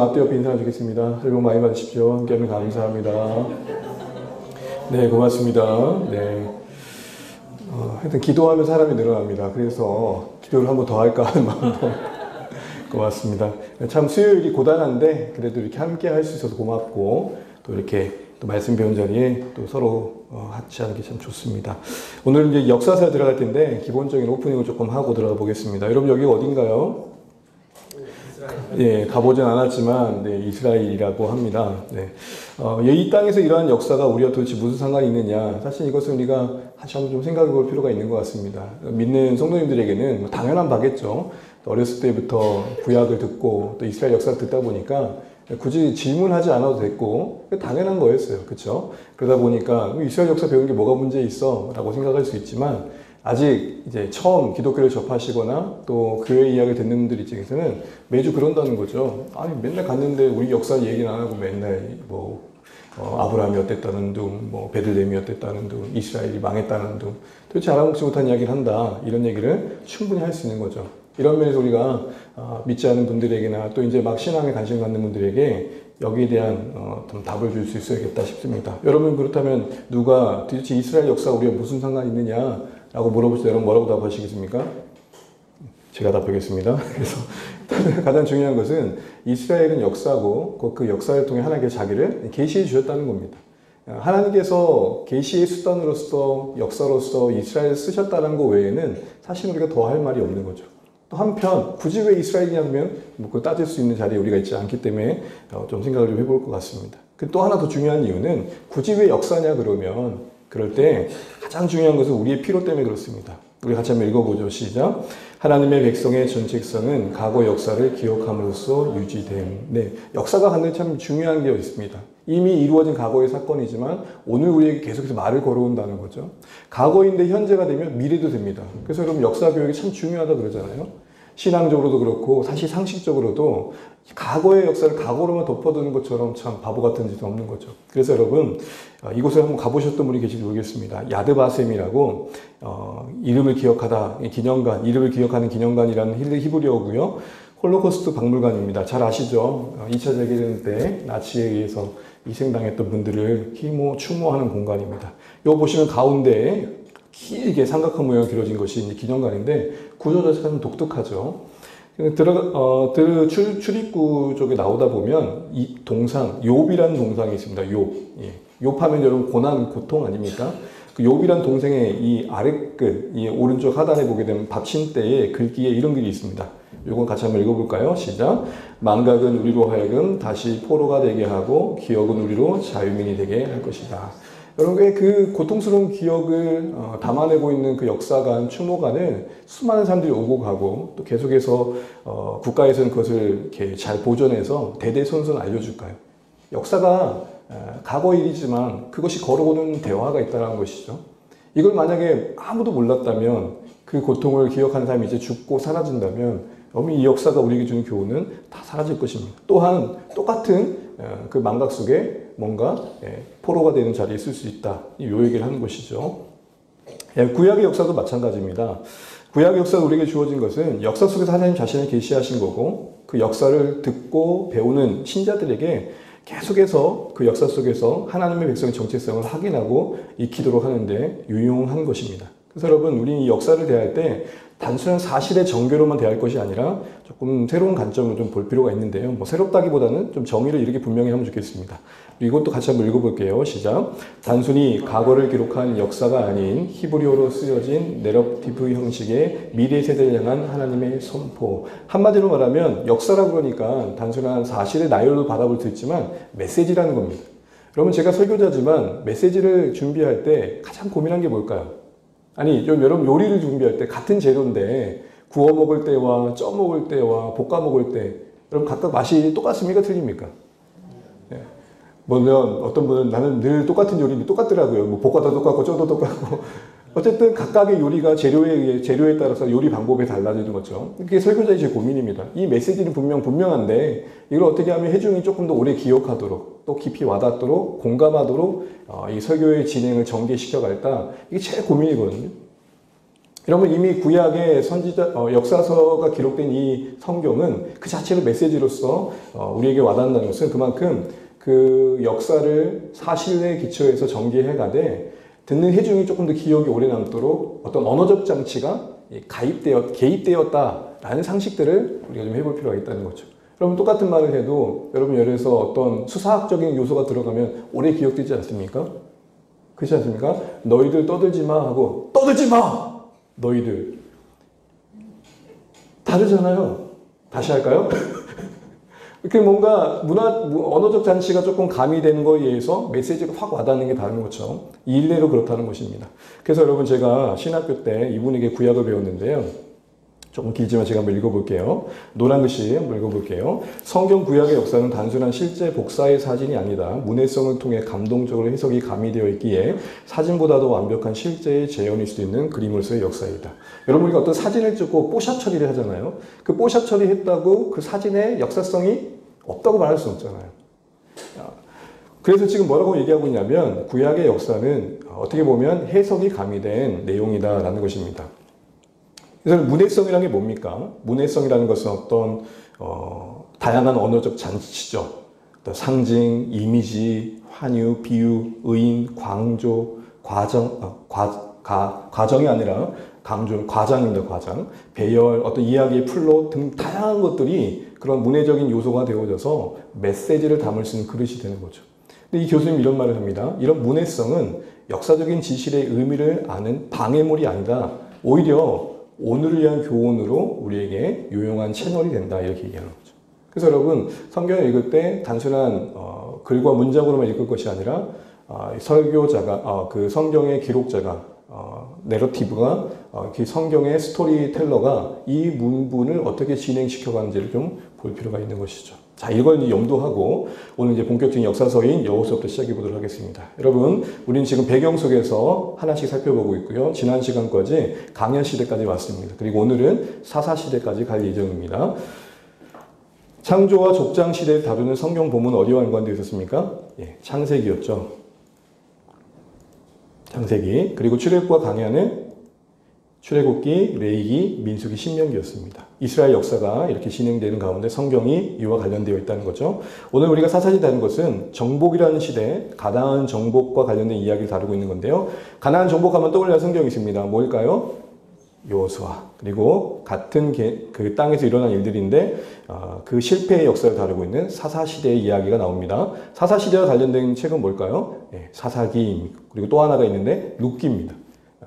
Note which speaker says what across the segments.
Speaker 1: 앞뒤 옆에 인사 드리겠습니다. 새해 복 많이 받으십시오. 함께하면 감사합니다. 네, 고맙습니다. 네. 하여튼 기도하면 사람이 늘어납니다. 그래서 기도를 한번 더 할까 하는 마음도 고맙습니다. 참 수요일이 고단한데 그래도 이렇게 함께 할 수 있어서 고맙고 또 이렇게 또 말씀 배운 자리에 또 서로 같이 하는 게 참 좋습니다. 오늘 이제 역사서에 들어갈 텐데 기본적인 오프닝을 조금 하고 들어가 보겠습니다. 여러분 여기가 어딘가요? 예, 가보진 않았지만 네, 이스라엘이라고 합니다. 네. 이 땅에서 이러한 역사가 우리와 도대체 무슨 상관이 있느냐, 사실 이것을 우리가 다시 한번 좀 생각해 볼 필요가 있는 것 같습니다. 믿는 성도님들에게는 뭐 당연한 바겠죠. 어렸을 때부터 구약을 듣고 또 이스라엘 역사를 듣다 보니까 굳이 질문하지 않아도 됐고 당연한 거였어요. 그렇죠? 그러다 보니까 이스라엘 역사 배우는 게 뭐가 문제 있어? 라고 생각할 수 있지만 아직 이제 처음 기독교를 접하시거나 또 교회 이야기를 듣는 분들 입장에서는 매주 그런다는 거죠. 아니 맨날 갔는데 우리 역사 얘기는 안 하고 맨날 뭐 아브라함이 어땠다는 둥, 뭐 베들레헴이 어땠다는 둥, 이스라엘이 망했다는 둥, 도대체 알아먹지 못한 이야기를 한다, 이런 얘기를 충분히 할 수 있는 거죠. 이런 면에서 우리가 믿지 않은 분들에게나 또 이제 막 신앙에 관심 갖는 분들에게 여기에 대한 좀 답을 줄 수 있어야겠다 싶습니다. 여러분, 그렇다면 누가 도대체 이스라엘 역사가 우리가 무슨 상관이 있느냐 라고 물어볼 때 여러분 뭐라고 답하시겠습니까? 제가 답하겠습니다. 그래서 가장 중요한 것은 이스라엘은 역사고 그 역사를 통해 하나님께서 자기를 계시해 주셨다는 겁니다. 하나님께서 계시의 수단으로서 역사로서 이스라엘을 쓰셨다는 것 외에는 사실 우리가 더 할 말이 없는 거죠. 또 한편 굳이 왜 이스라엘이냐면 뭐 그걸 따질 수 있는 자리에 우리가 있지 않기 때문에 좀 생각을 좀 해볼 것 같습니다. 또 하나 더 중요한 이유는 굳이 왜 역사냐 그러면 그럴 때 가장 중요한 것은 우리의 필요 때문에 그렇습니다. 우리 같이 한번 읽어보죠. 시작. 하나님의 백성의 정체성은 과거 역사를 기억함으로써 유지됨. 네, 역사가 갖는 참 중요한 게 있습니다. 이미 이루어진 과거의 사건이지만 오늘 우리에게 계속해서 말을 걸어온다는 거죠. 과거인데 현재가 되면 미래도 됩니다. 그래서 여러분 역사 교육이 참 중요하다 그러잖아요. 신앙적으로도 그렇고 사실 상식적으로도 과거의 역사를 과거로만 덮어두는 것처럼 참 바보 같은 짓은 없는 거죠. 그래서 여러분 이곳에 한번 가보셨던 분이 계실지 모르겠습니다. 야드바셈이라고 이름을 기억하다, 기념관, 이름을 기억하는 기념관이라는 히브리어고요. 홀로코스트 박물관입니다. 잘 아시죠? 2차 세계대전 때 나치에 의해서 희생당했던 분들을 추모하는 공간입니다. 이거 보시면 가운데에 길게 삼각형 모양이 길어진 것이 기념관인데 구조 자체가 좀 독특하죠. 출입구 쪽에 나오다 보면 이 동상, 욥이라는 동상이 있습니다. 욥. 예. 욥하면 여러분 고난, 고통 아닙니까? 그 욥이라는 동생의 이 아랫끝, 이 오른쪽 하단에 보게 되면 받침대에 글귀에 이런 글이 있습니다. 이건 같이 한번 읽어볼까요? 시작. 망각은 우리로 하여금 다시 포로가 되게 하고 기억은 우리로 자유민이 되게 할 것이다. 여러분, 그 고통스러운 기억을 담아내고 있는 그 역사관, 추모관을 수많은 사람들이 오고 가고 또 계속해서 국가에서는 그것을 이렇게 잘 보존해서 대대손손 알려줄까요? 역사가 과거 일이지만 그것이 걸어오는 대화가 있다는 것이죠. 이걸 만약에 아무도 몰랐다면 그 고통을 기억하는 사람이 이제 죽고 사라진다면 이 역사가 우리에게 주는 교훈은 다 사라질 것입니다. 또한 똑같은 그 망각 속에 뭔가 포로가 되는 자리에 있을 수 있다. 이 얘기를 하는 것이죠. 구약의 역사도 마찬가지입니다. 구약의 역사가 우리에게 주어진 것은 역사 속에서 하나님 자신을 계시하신 거고 그 역사를 듣고 배우는 신자들에게 계속해서 그 역사 속에서 하나님의 백성의 정체성을 확인하고 익히도록 하는데 유용한 것입니다. 그래서 여러분, 우리 이 역사를 대할 때 단순한 사실의 정교로만 대할 것이 아니라 조금 새로운 관점으로 좀 볼 필요가 있는데요. 뭐 새롭다기보다는 좀 정의를 이렇게 분명히 하면 좋겠습니다. 이것도 같이 한번 읽어볼게요. 시작. 단순히 과거를 기록한 역사가 아닌 히브리어로 쓰여진 내러티브 형식의 미래 세대를 향한 하나님의 선포. 한마디로 말하면 역사라고 그러니까 단순한 사실의 나열로 바라볼 수 있지만 메시지라는 겁니다. 여러분, 제가 설교자지만 메시지를 준비할 때 가장 고민한 게 뭘까요? 아니, 여러분 요리를 준비할 때 같은 재료인데 구워 먹을 때와 쪄 먹을 때와 볶아 먹을 때 여러분 각각 맛이 똑같습니까? 틀립니까? 예. 뭐면 어떤 분은 나는 늘 똑같은 요리인데 똑같더라고요. 뭐 볶아도 똑같고 쪄도 똑같고 어쨌든 각각의 요리가 재료에 따라서 요리 방법이 달라지는 거죠. 그게 설교자의 제 고민입니다. 이 메시지는 분명한데 이걸 어떻게 하면 회중이 조금 더 오래 기억하도록 또 깊이 와닿도록 공감하도록 이 설교의 진행을 전개시켜 갈까? 이게 제일 고민이거든요. 여러분 이미 구약의 역사서가 기록된 이 성경은 그 자체로 메시지로서 우리에게 와닿는다는 것은 그만큼 그 역사를 사실에 기초해서 전개해가되 듣는 회중이 조금 더 기억이 오래 남도록 어떤 언어적 장치가 개입되었다라는 상식들을 우리가 좀 해볼 필요가 있다는 거죠. 여러분 똑같은 말을 해도 여러분 예를 들어서 어떤 수사학적인 요소가 들어가면 오래 기억되지 않습니까? 그렇지 않습니까? 너희들 떠들지 마 하고 떠들지 마! 너희들. 다르잖아요. 다시 할까요? 이렇게 뭔가 언어적 장치가 조금 가미되는 거에 의해서 메시지가 확 와닿는 게 다른 것처럼 일례로 그렇다는 것입니다. 그래서 여러분 제가 신학교 때 이분에게 구약을 배웠는데요. 조금 길지만 제가 한번 읽어볼게요. 노란 글씨 한번 읽어볼게요. 성경 구약의 역사는 단순한 실제 복사의 사진이 아니다. 문해성을 통해 감동적으로 해석이 가미되어 있기에 사진보다도 완벽한 실제의 재현일 수 있는 그림으로서의 역사이다. 여러분 우리가 어떤 사진을 찍고 뽀샵 처리를 하잖아요. 그 뽀샵 처리했다고 그 사진의 역사성이 없다고 말할 수 없잖아요. 그래서 지금 뭐라고 얘기하고 있냐면 구약의 역사는 어떻게 보면 해석이 가미된 내용이다라는 것입니다. 그래서 문해성이라는 게 뭡니까? 문해성이라는 것은 어떤 다양한 언어적 장치죠. 상징, 이미지, 환유, 비유, 의인, 광조, 과정이 아니라 강조, 과장입니다. 과장, 배열, 어떤 이야기의 플롯 등 다양한 것들이 그런 문해적인 요소가 되어져서 메시지를 담을 수 있는 그릇이 되는 거죠. 근데 이 교수님 이런 말을 합니다. 이런 문해성은 역사적인 진실의 의미를 아는 방해물이 아니다. 오히려 오늘을 위한 교훈으로 우리에게 유용한 채널이 된다. 이렇게 얘기하는 거죠. 그래서 여러분 성경을 읽을 때 단순한 글과 문장으로만 읽을 것이 아니라 설교자가 그 성경의 기록자가 내러티브가 그 성경의 스토리텔러가 이 문분을 어떻게 진행시켜 가는지를 좀 볼 필요가 있는 것이죠. 자, 이걸 염두하고 오늘 이제 본격적인 역사서인 여호수아부터 시작해 보도록 하겠습니다. 여러분, 우리는 지금 배경 속에서 하나씩 살펴보고 있고요. 지난 시간까지 강야 시대까지 왔습니다. 그리고 오늘은 사사 시대까지 갈 예정입니다. 창조와 족장 시대를 다루는 성경 본문은 어디와 연관되어 있었습니까? 예, 창세기였죠. 창세기. 그리고 출애굽과 강야는 출애굽기, 레위기, 민수기, 신명기였습니다. 이스라엘 역사가 이렇게 진행되는 가운데 성경이 이와 관련되어 있다는 거죠. 오늘 우리가 사사시 다룬 것은 정복이라는 시대, 가나안 정복과 관련된 이야기를 다루고 있는 건데요. 가나안 정복하면 떠올리는 성경이 있습니다. 뭘까요? 여호수아. 그리고 같은 그 땅에서 일어난 일들인데 그 실패의 역사를 다루고 있는 사사시대의 이야기가 나옵니다. 사사시대와 관련된 책은 뭘까요? 네, 사사기. 그리고 또 하나가 있는데 룻기입니다.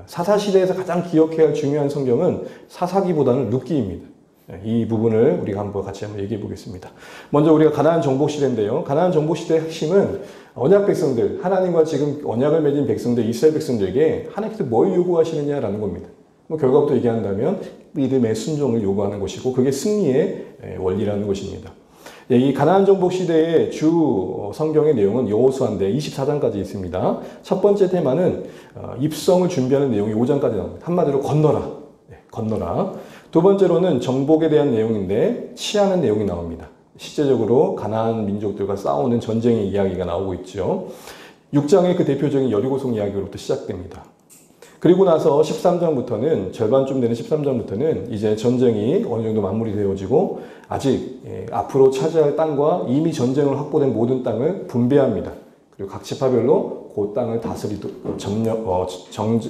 Speaker 1: 사사시대에서 가장 기억해야 할 중요한 성경은 사사기보다는 룻기입니다. 이 부분을 우리가 같이 한번 얘기해 보겠습니다. 먼저 우리가 가나안 정복 시대인데요. 가나안 정복 시대의 핵심은 언약 백성들, 하나님과 지금 언약을 맺은 백성들, 이스라엘 백성들에게 하나님께서 뭘 요구하시느냐라는 겁니다. 결과부터 얘기한다면 믿음의 순종을 요구하는 것이고 그게 승리의 원리라는 것입니다. 이 가나안 정복 시대의 주 성경의 내용은 여호수아인데 24장까지 있습니다. 첫 번째 테마는 입성을 준비하는 내용이 5장까지 나옵니다. 한마디로 건너라. 건너라. 두 번째로는 정복에 대한 내용인데 취하는 내용이 나옵니다. 실제적으로 가나안 민족들과 싸우는 전쟁의 이야기가 나오고 있죠. 6장의 그 대표적인 여리고성 이야기로부터 시작됩니다. 그리고 나서 13장부터는 절반쯤 되는 13장부터는 이제 전쟁이 어느 정도 마무리되어지고 아직 앞으로 차지할 땅과 이미 전쟁으로 확보된 모든 땅을 분배합니다. 그리고 각 지파별로 그 땅을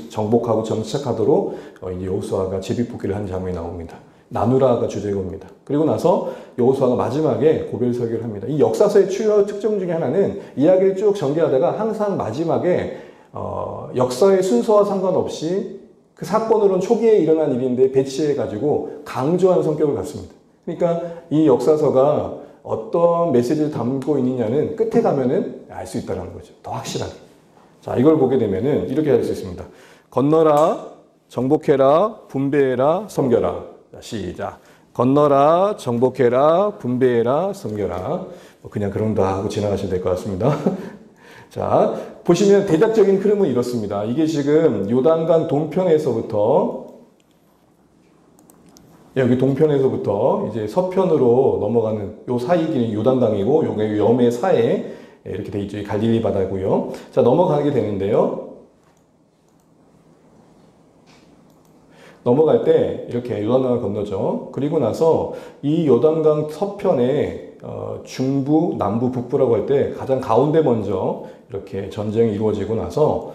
Speaker 1: 정복하고 정착하도록 이제 여호수아가 제비뽑기를 하는 장면이 나옵니다. 나누라가 주제곡입니다. 그리고 나서 여호수아가 마지막에 고별 설교를 합니다. 이 역사서의 주요 특징 중에 하나는 이야기를 쭉 전개하다가 항상 마지막에 역사의 순서와 상관없이 그 사건으로는 초기에 일어난 일인데 배치해가지고 강조하는 성격을 갖습니다. 그러니까 이 역사서가 어떤 메시지를 담고 있느냐는 끝에 가면은 알 수 있다는 거죠. 더 확실하게. 자, 이걸 보게 되면은 이렇게 할 수 있습니다. 건너라, 정복해라, 분배해라, 섬겨라. 자, 시작. 건너라, 정복해라, 분배해라, 섬겨라. 그냥 그런다 하고 지나가시면 될 것 같습니다. 자, 보시면 대략적인 흐름은 이렇습니다. 이게 지금 요단강 동편에서부터 여기 동편에서부터 이제 서편으로 넘어가는 요 사이길이 요단강이고 요게 염해 사해 이렇게 돼 있죠. 갈릴리 바다고요. 자, 넘어가게 되는데요. 넘어갈 때 이렇게 요단강을 건너죠. 그리고 나서 이 요단강 서편에 중부, 남부, 북부라고 할 때 가장 가운데 먼저 이렇게 전쟁이 이루어지고 나서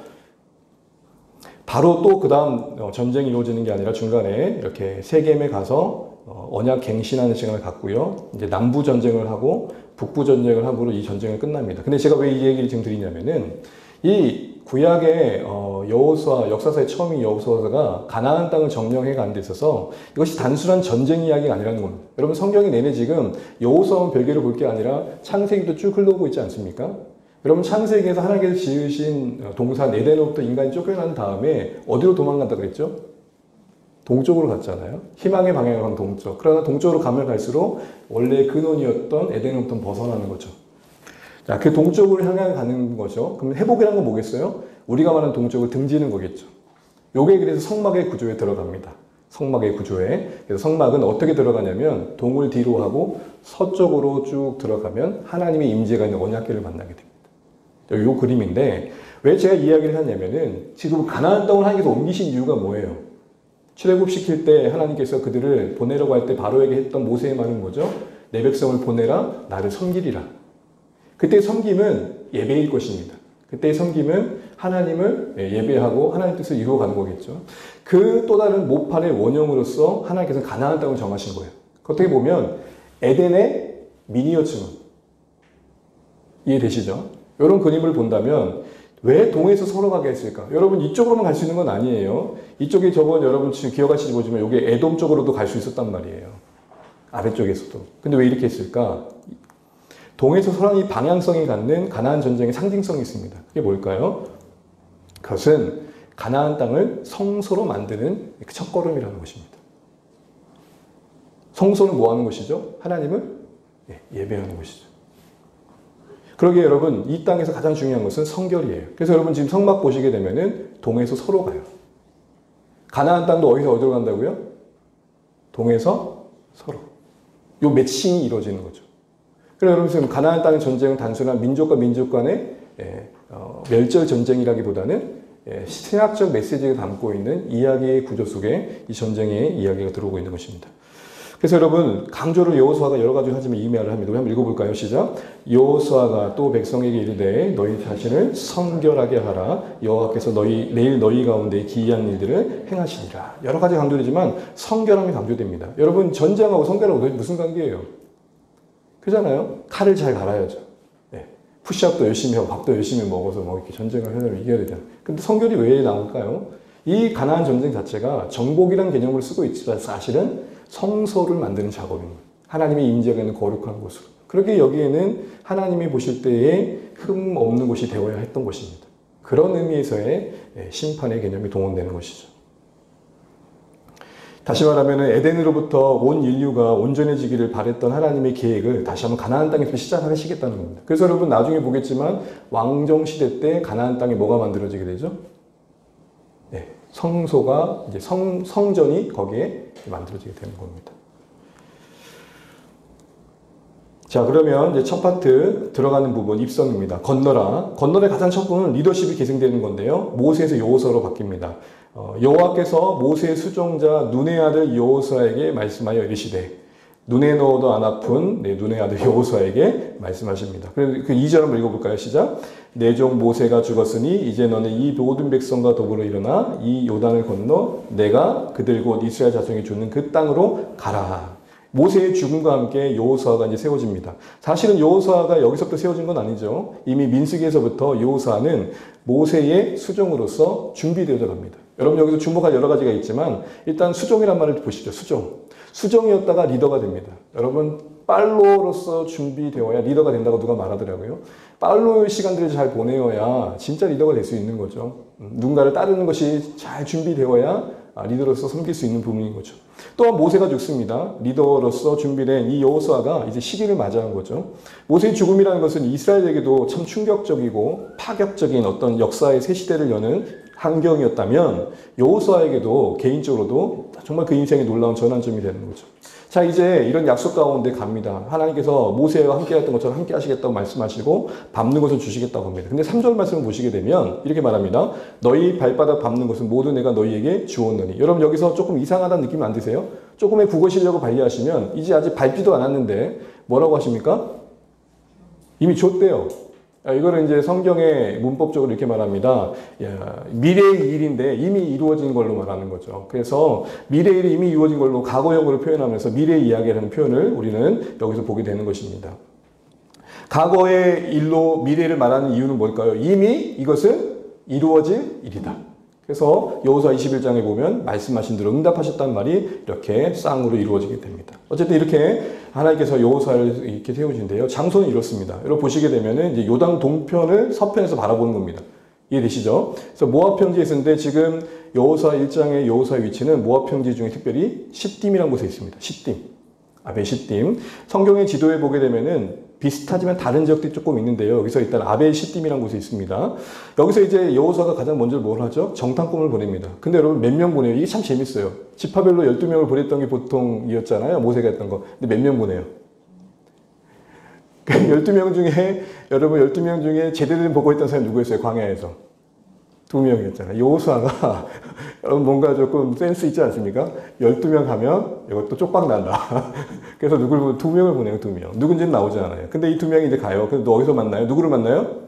Speaker 1: 바로 또 그 다음 전쟁이 이루어지는 게 아니라 중간에 이렇게 세겜에 가서 언약 갱신하는 시간을 갖고요. 이제 남부 전쟁을 하고 북부 전쟁을 함으로 이 전쟁은 끝납니다. 근데 제가 왜 이 얘기를 지금 드리냐면은 이 구약의 여호수아, 역사서의 처음인 여호수아가 가나안 땅을 점령해 간 데 있어서 이것이 단순한 전쟁 이야기가 아니라는 겁니다. 여러분 성경이 내내 지금 여호수아만 별개로 볼 게 아니라 창세기도 쭉 흘러오고 있지 않습니까? 여러분 창세기에서 하나님께서 지으신 동산 에덴으로부터 인간이 쫓겨난 다음에 어디로 도망간다 그랬죠? 동쪽으로 갔잖아요. 희망의 방향을 가면 동쪽. 그러나 동쪽으로 가면 갈수록 원래 근원이었던 에덴으로부터 벗어나는 거죠. 자, 그 동쪽으로 향해 가는 거죠. 그럼 회복이라는 건 뭐겠어요? 우리가 말하는 동쪽을 등지는 거겠죠. 요게 그래서 성막의 구조에 들어갑니다. 성막의 구조에. 그래서 성막은 어떻게 들어가냐면 동을 뒤로 하고 서쪽으로 쭉 들어가면 하나님의 임재가 있는 언약궤를 만나게 됩니다. 요 그림인데 왜 제가 이야기를 하냐면은 지금 가나안 땅을 하나님께서 옮기신 이유가 뭐예요? 출애굽시킬 때 하나님께서 그들을 보내려고 할 때 바로에게 했던 모세의 말은 뭐죠? 내 백성을 보내라 나를 섬기리라. 그때의 섬김은 예배일 것입니다. 그때의 섬김은 하나님을 예배하고 하나님 뜻을 이루어가는 거겠죠. 그 또 다른 모판의 원형으로서 하나님께서 가나안 땅을 정하신 거예요. 어떻게 보면 에덴의 미니어처 이해되시죠? 이런 그림을 본다면 왜 동에서 서로 가게 했을까? 여러분 이쪽으로만 갈 수 있는 건 아니에요. 이쪽에 저번 여러분 지금 기억하시지 보지만 이게 에돔 쪽으로도 갈 수 있었단 말이에요. 아래쪽에서도. 근데 왜 이렇게 했을까? 동에서 서로이 방향성이 갖는 가나안 전쟁의 상징성이 있습니다. 그게 뭘까요? 그것은 가나안 땅을 성소로 만드는 첫걸음이라는 것입니다. 성소는 뭐 하는 것이죠? 하나님을 예배하는 것이죠. 그러기에 여러분 이 땅에서 가장 중요한 것은 성결이에요. 그래서 여러분 지금 성막 보시게 되면은 동에서 서로 가요. 가나안 땅도 어디로 간다고요? 동에서 서로. 요 매칭이 이루어지는 거죠. 그래서 여러분 지금 가나안 땅의 전쟁은 단순한 민족과 민족 간의 멸절 전쟁이라기보다는 신학적 메시지를 담고 있는 이야기의 구조 속에 이 전쟁의 이야기가 들어오고 있는 것입니다. 그래서 여러분 강조를 여호수아가 여러 가지 하지만 이 말을 합니다. 우리 한번 읽어볼까요? 시작. 여호수아가 또 백성에게 이르되 너희 자신을 성결하게 하라. 여호와께서 내일 너희 가운데 기이한 일들을 행하시리라. 여러 가지 강조되지만 성결함이 강조됩니다. 여러분 전쟁하고 성결하고 무슨 관계예요? 그잖아요. 칼을 잘 갈아야죠. 푸시업도 열심히 하고 밥도 열심히 먹어서 이렇게 전쟁을 하려면 이겨야 되잖아요. 근데 성결이 왜 나올까요? 이 가나안 전쟁 자체가 정복이라는 개념을 쓰고 있지만 사실은 성소를 만드는 작업입니다. 하나님의 임재가 있는 거룩한 곳으로. 그렇게 여기에는 하나님이 보실 때에 흠 없는 곳이 되어야 했던 것입니다. 그런 의미에서의 심판의 개념이 동원되는 것이죠. 다시 말하면 에덴으로부터 온 인류가 온전해지기를 바랬던 하나님의 계획을 다시 한번 가나안 땅에서 시작하시겠다는 겁니다. 그래서 여러분 나중에 보겠지만 왕정시대 때 가나안 땅에 뭐가 만들어지게 되죠? 성소가 이제 성전이 거기에 만들어지게 되는 겁니다. 자, 그러면 이제 첫 파트 들어가는 부분 입성입니다. 건너라. 건너의 가장 첫 부분은 리더십이 계승되는 건데요. 모세에서 여호수아로 바뀝니다. 여호와께서 모세의 수종자 눈의 아들 여호수아에게 말씀하여 이르시되 눈에 넣어도 안 아픈 내 눈의 아들 여호수아에게 말씀하십니다. 그래서 그 2절 한번 읽어볼까요? 시작. 내 종 모세가 죽었으니 이제 너는 이 모든 백성과 더불어 일어나 이 요단을 건너 내가 그들 곧 이스라엘 자손이 주는 그 땅으로 가라. 모세의 죽음과 함께 여호수아가 이제 세워집니다. 사실은 여호수아가 여기서부터 세워진 건 아니죠. 이미 민수기에서부터 여호수아는 모세의 수종으로서 준비되어져 갑니다. 여러분 여기서 주목할 여러 가지가 있지만 일단 수종이란 말을 보시죠. 수종이었다가 리더가 됩니다. 여러분 빨로로서 준비되어야 리더가 된다고 누가 말하더라고요. 빨로의 시간들을 잘 보내어야 진짜 리더가 될 수 있는 거죠. 누군가를 따르는 것이 잘 준비되어야 리더로서 섬길 수 있는 부분인 거죠. 또한 모세가 죽습니다. 리더로서 준비된 이 여호수아가 이제 시기를 맞이한 거죠. 모세의 죽음이라는 것은 이스라엘에게도 참 충격적이고 파격적인 어떤 역사의 새 시대를 여는 환경이었다면 여호수아에게도 개인적으로도 정말 그 인생의 놀라운 전환점이 되는 거죠. 자, 이제 이런 약속 가운데 갑니다. 하나님께서 모세와 함께 했던 것처럼 함께 하시겠다고 말씀하시고 밟는 것을 주시겠다고 합니다. 근데 3절 말씀을 보시게 되면 이렇게 말합니다. 너희 발바닥 밟는 것은 모두 내가 너희에게 주었느니. 여러분 여기서 조금 이상하다는 느낌 안 드세요? 조금의 국어 실력을 발휘하시면 이제 아직 밟지도 않았는데 뭐라고 하십니까? 이미 줬대요. 이거는 이제 성경의 문법적으로 이렇게 말합니다. 미래의 일인데 이미 이루어진 걸로 말하는 거죠. 그래서 미래의 일이 이미 이루어진 걸로 과거형으로 표현하면서 미래의 이야기라는 표현을 우리는 여기서 보게 되는 것입니다. 과거의 일로 미래를 말하는 이유는 뭘까요? 이미 이것은 이루어질 일이다. 그래서 여호수아 21장에 보면 말씀하신 대로 응답하셨다는 말이 이렇게 쌍으로 이루어지게 됩니다. 어쨌든 이렇게 하나님께서 여호수아를 이렇게 세우신데요. 장소는 이렇습니다. 여러분 보시게 되면은 이제 요단 동편을 서편에서 바라보는 겁니다. 이해되시죠? 그래서 모압 평지에 있는데 지금 여호수아 1장의 여호수아의 위치는 모압 평지 중에 특별히 시딤이라는 곳에 있습니다. 시딤. 아베 시딤. 성경의 지도에 보게 되면은 비슷하지만 다른 지역들이 조금 있는데요. 여기서 일단 아베 시딤이라는 곳이 있습니다. 여기서 이제 여호수아가 가장 먼저 뭘 하죠? 정탐꾼을 보냅니다. 근데 여러분 몇 명 보내요? 이게 참 재밌어요. 지파별로 12명을 보냈던 게 보통이었잖아요. 모세가 했던 거. 근데 몇 명 보내요? 12명 중에 여러분 12명 중에 제대로 된 보고했던 사람이 누구였어요? 광야에서. 2명이었잖아요. 여호수아가 여러분 뭔가 조금 센스 있지 않습니까? 12명 가면 이것도 쪽박 난다. 그래서 누굴 2명을 보내요. 2명. 누군지는 나오지 않아요. 근데 이 2명이 이제 가요. 근데 어디서 만나요? 누구를 만나요?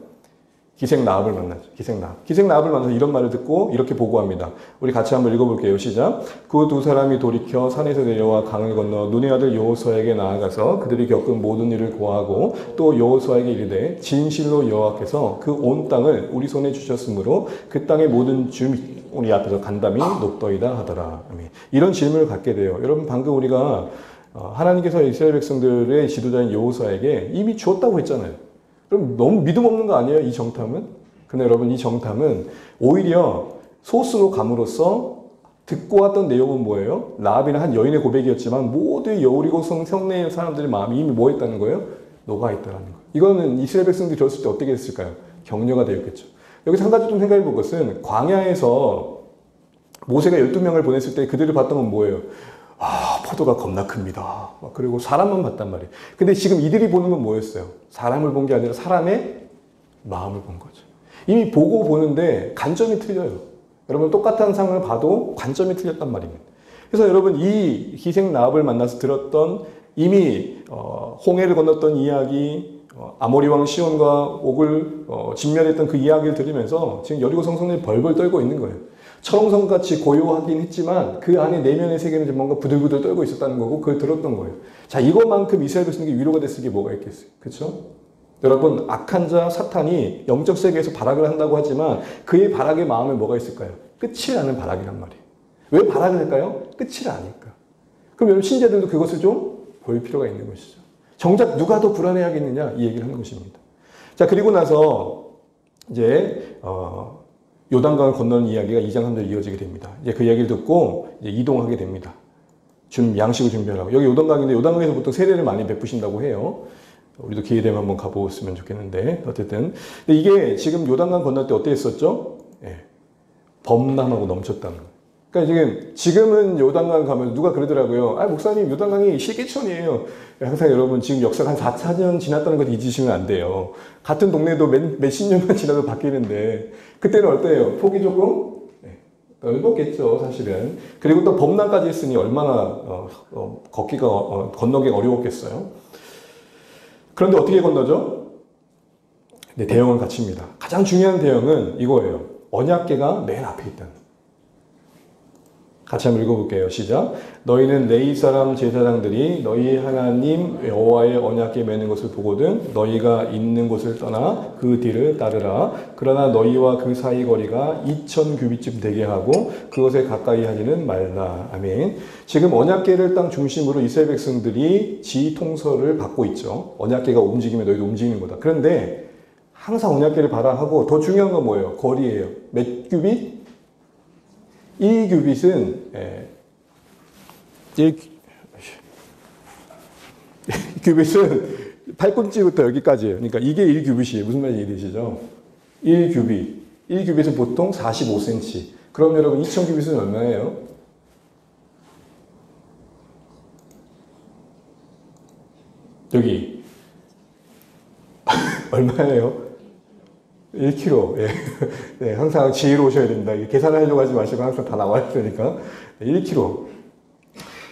Speaker 1: 기생 라합을 만나죠. 기생 라합. 기생 라합을 만나서 이런 말을 듣고 이렇게 보고합니다. 우리 같이 한번 읽어볼게요. 시작. 그 두 사람이 돌이켜 산에서 내려와 강을 건너 눈의 아들 여호수아에게 나아가서 그들이 겪은 모든 일을 고하고 또 여호수아에게 이르되 진실로 여호와께서 그 온 땅을 우리 손에 주셨으므로 그 땅의 모든 주민이 우리 앞에서 간담이 높더이다 하더라. 아멘. 이런 질문을 갖게 돼요. 여러분 방금 우리가 하나님께서 이스라엘 백성들의 지도자인 여호수아에게 이미 주었다고 했잖아요. 그럼 너무 믿음 없는 거 아니에요? 이 정탐은? 근데 여러분 이 정탐은 오히려 소스로 감으로써 듣고 왔던 내용은 뭐예요? 라합이나 한 여인의 고백이었지만 모두 여리고 성내의 사람들의 마음이 이미 뭐 했다는 거예요? 녹아있다는 거예요. 이거는 이스라엘 백성들이 들었을 때 어떻게 했을까요? 격려가 되었겠죠. 여기서 한 가지 좀 생각해 볼 것은 광야에서 모세가 12명을 보냈을 때 그들을 봤던 건 뭐예요? 포도가 겁나 큽니다. 그리고 사람만 봤단 말이에요. 근데 지금 이들이 보는 건 뭐였어요? 사람을 본 게 아니라 사람의 마음을 본 거죠. 이미 보고 보는데 관점이 틀려요. 여러분 똑같은 상황을 봐도 관점이 틀렸단 말입니다. 그래서 여러분 이 기생 라합을 만나서 들었던 이미 홍해를 건넜던 이야기, 아모리 왕 시온과 옥을 진멸했던 그 이야기를 들으면서 지금 여리고 성성들이 벌벌 떨고 있는 거예요. 철옹성같이 고요하긴 했지만 그 안에 내면의 세계는 뭔가 부들부들 떨고 있었다는 거고 그걸 들었던 거예요. 자, 이것만큼 이스라엘 백성에게 위로가 됐을 게 뭐가 있겠어요? 그렇죠? 여러분 악한 자 사탄이 영적 세계에서 발악을 한다고 하지만 그의 발악의 마음에 뭐가 있을까요? 끝을 아는 발악이란 말이에요. 왜 발악을 할까요? 끝을 아니까. 그럼 여러분 신자들도 그것을 좀 볼 필요가 있는 것이죠. 정작 누가 더 불안해하겠느냐 이 얘기를 하는 것입니다. 자, 그리고 나서 이제 요단강을 건너는 이야기가 2장 3절 이어지게 됩니다. 이제 그 이야기를 듣고 이제 이동하게 됩니다. 양식을 준비하라고. 여기 요단강인데 요단강에서 보통 세례를 많이 베푸신다고 해요. 우리도 기회 되면 한번 가보았으면 좋겠는데 어쨌든 근데 이게 지금 요단강 건널 때 어떻게 했었죠? 범람하고 넘쳤다는 거예요. 그러니까 지금은 요단강 가면 누가 그러더라고요. 목사님 요단강이 시계천이에요. 항상 여러분 지금 역사가 한 4년 지났다는 걸 잊으시면 안 돼요. 같은 동네도 몇십 년만 지나도 바뀌는데 그때는 어때요? 폭이 조금 넓었겠죠 사실은. 그리고 또 범람까지 했으니 얼마나 건너기가 어려웠겠어요. 그런데 어떻게 건너죠? 네, 대형을 갖춥니다. 가장 중요한 대형은 이거예요. 언약궤가 맨 앞에 있다는 거예요. 같이 한번 읽어볼게요. 시작. 너희는 레위 사람 제사장들이 너희 하나님 여호와의 언약궤 매는 것을 보거든 너희가 있는 곳을 떠나 그 뒤를 따르라. 그러나 너희와 그 사이 거리가 2000규빗쯤 되게 하고 그것에 가까이 하지는 말라. 아멘. 지금 언약궤를 땅 중심으로 이스라엘 백성들이 지 통솔을 받고 있죠. 언약궤가 움직이면 너희도 움직이는 거다. 그런데 항상 언약궤를 봐라 하고 더 중요한 건 뭐예요? 거리예요. 몇 규빗? 이 규빗은 규빗은 팔꿈치부터 여기까지예요. 그러니까 이게 1규빗이에요. 무슨 말인지 이해되시죠? 1규빗. 1규빗은 보통 45cm. 그럼 여러분 2000규빗은 얼마예요? 여기 얼마예요? 1kg. 예. 네, 항상 지혜로우셔야 됩니다. 계산을 하려고 하지 마시고 항상 다 나와야 되니까. 1kg.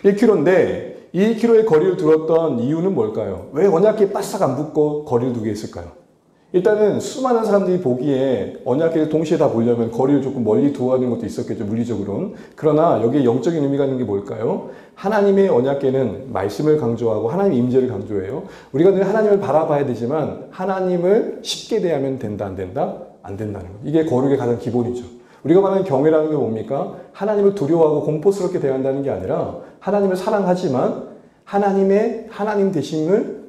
Speaker 1: 1kg인데 1kg의 거리를 두었던 이유는 뭘까요? 왜 언약궤에 바싹 안 붙고 거리를 두게 했을까요? 일단은 수많은 사람들이 보기에 언약궤를 동시에 다 보려면 거리를 조금 멀리 두어야 하는 것도 있었겠죠, 물리적으로는. 그러나 여기에 영적인 의미가 있는 게 뭘까요? 하나님의 언약궤는 말씀을 강조하고 하나님의 임재를 강조해요. 우리가 늘 하나님을 바라봐야 되지만 하나님을 쉽게 대하면 된다, 안 된다? 안 된다는 것. 이게 거룩의 가장 기본이죠. 우리가 말하는 경외라는 게 뭡니까? 하나님을 두려워하고 공포스럽게 대한다는 게 아니라 하나님을 사랑하지만 하나님 되심을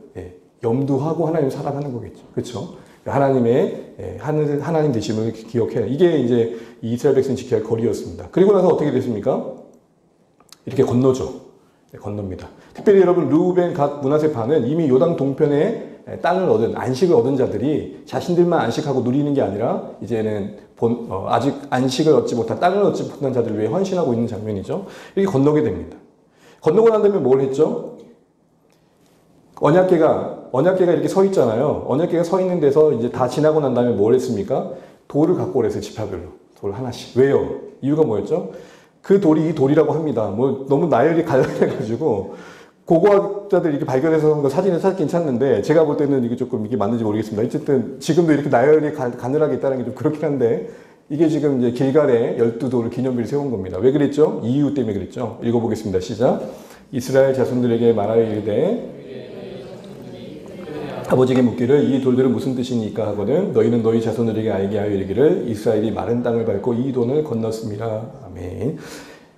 Speaker 1: 염두하고 하나님을 사랑하는 거겠죠. 그렇죠? 하나님 되심을 기억해야. 이게 이제 이스라엘 백성이 지켜야 할 거리였습니다. 그리고 나서 어떻게 됐습니까? 이렇게 건너죠. 건넙니다. 특별히 여러분 루벤, 갓, 므낫세 반은 이미 요단 동편에 땅을 얻은 안식을 얻은 자들이 자신들만 안식하고 누리는 게 아니라 이제는 아직 안식을 얻지 못한 땅을 얻지 못한 자들을 위해 헌신하고 있는 장면이죠. 이렇게 건너게 됩니다. 건너고 난 다음에 뭘 했죠? 언약궤가 이렇게 서 있잖아요. 언약궤가 서 있는 데서 이제 다 지나고 난 다음에 뭘 했습니까? 돌을 갖고 오랬어요. 지파별로. 돌 하나씩. 왜요? 이유가 뭐였죠? 그 돌이 이 돌이라고 합니다. 뭐 너무 나열이 갈라해가지고 고고학자들이 이렇게 발견해서 한 거 사진을 찾긴 찾는데 제가 볼 때는 이게 조금 이게 맞는지 모르겠습니다. 어쨌든 지금도 이렇게 나열이 가늘하게 있다는 게 좀 그렇긴 한데 이게 지금 이제 길갈에 12돌을 기념비를 세운 겁니다. 왜 그랬죠? 이유 때문에 그랬죠. 읽어보겠습니다. 시작. 이스라엘 자손들에게 말하여 이르되 아버지에게 묻기를 이 돌들은 무슨 뜻이니까 하거든 너희는 너희 자손들에게 알게 하여 이르기를 이스라엘이 마른 땅을 밟고 이 돈을 건넜습니다. 아멘.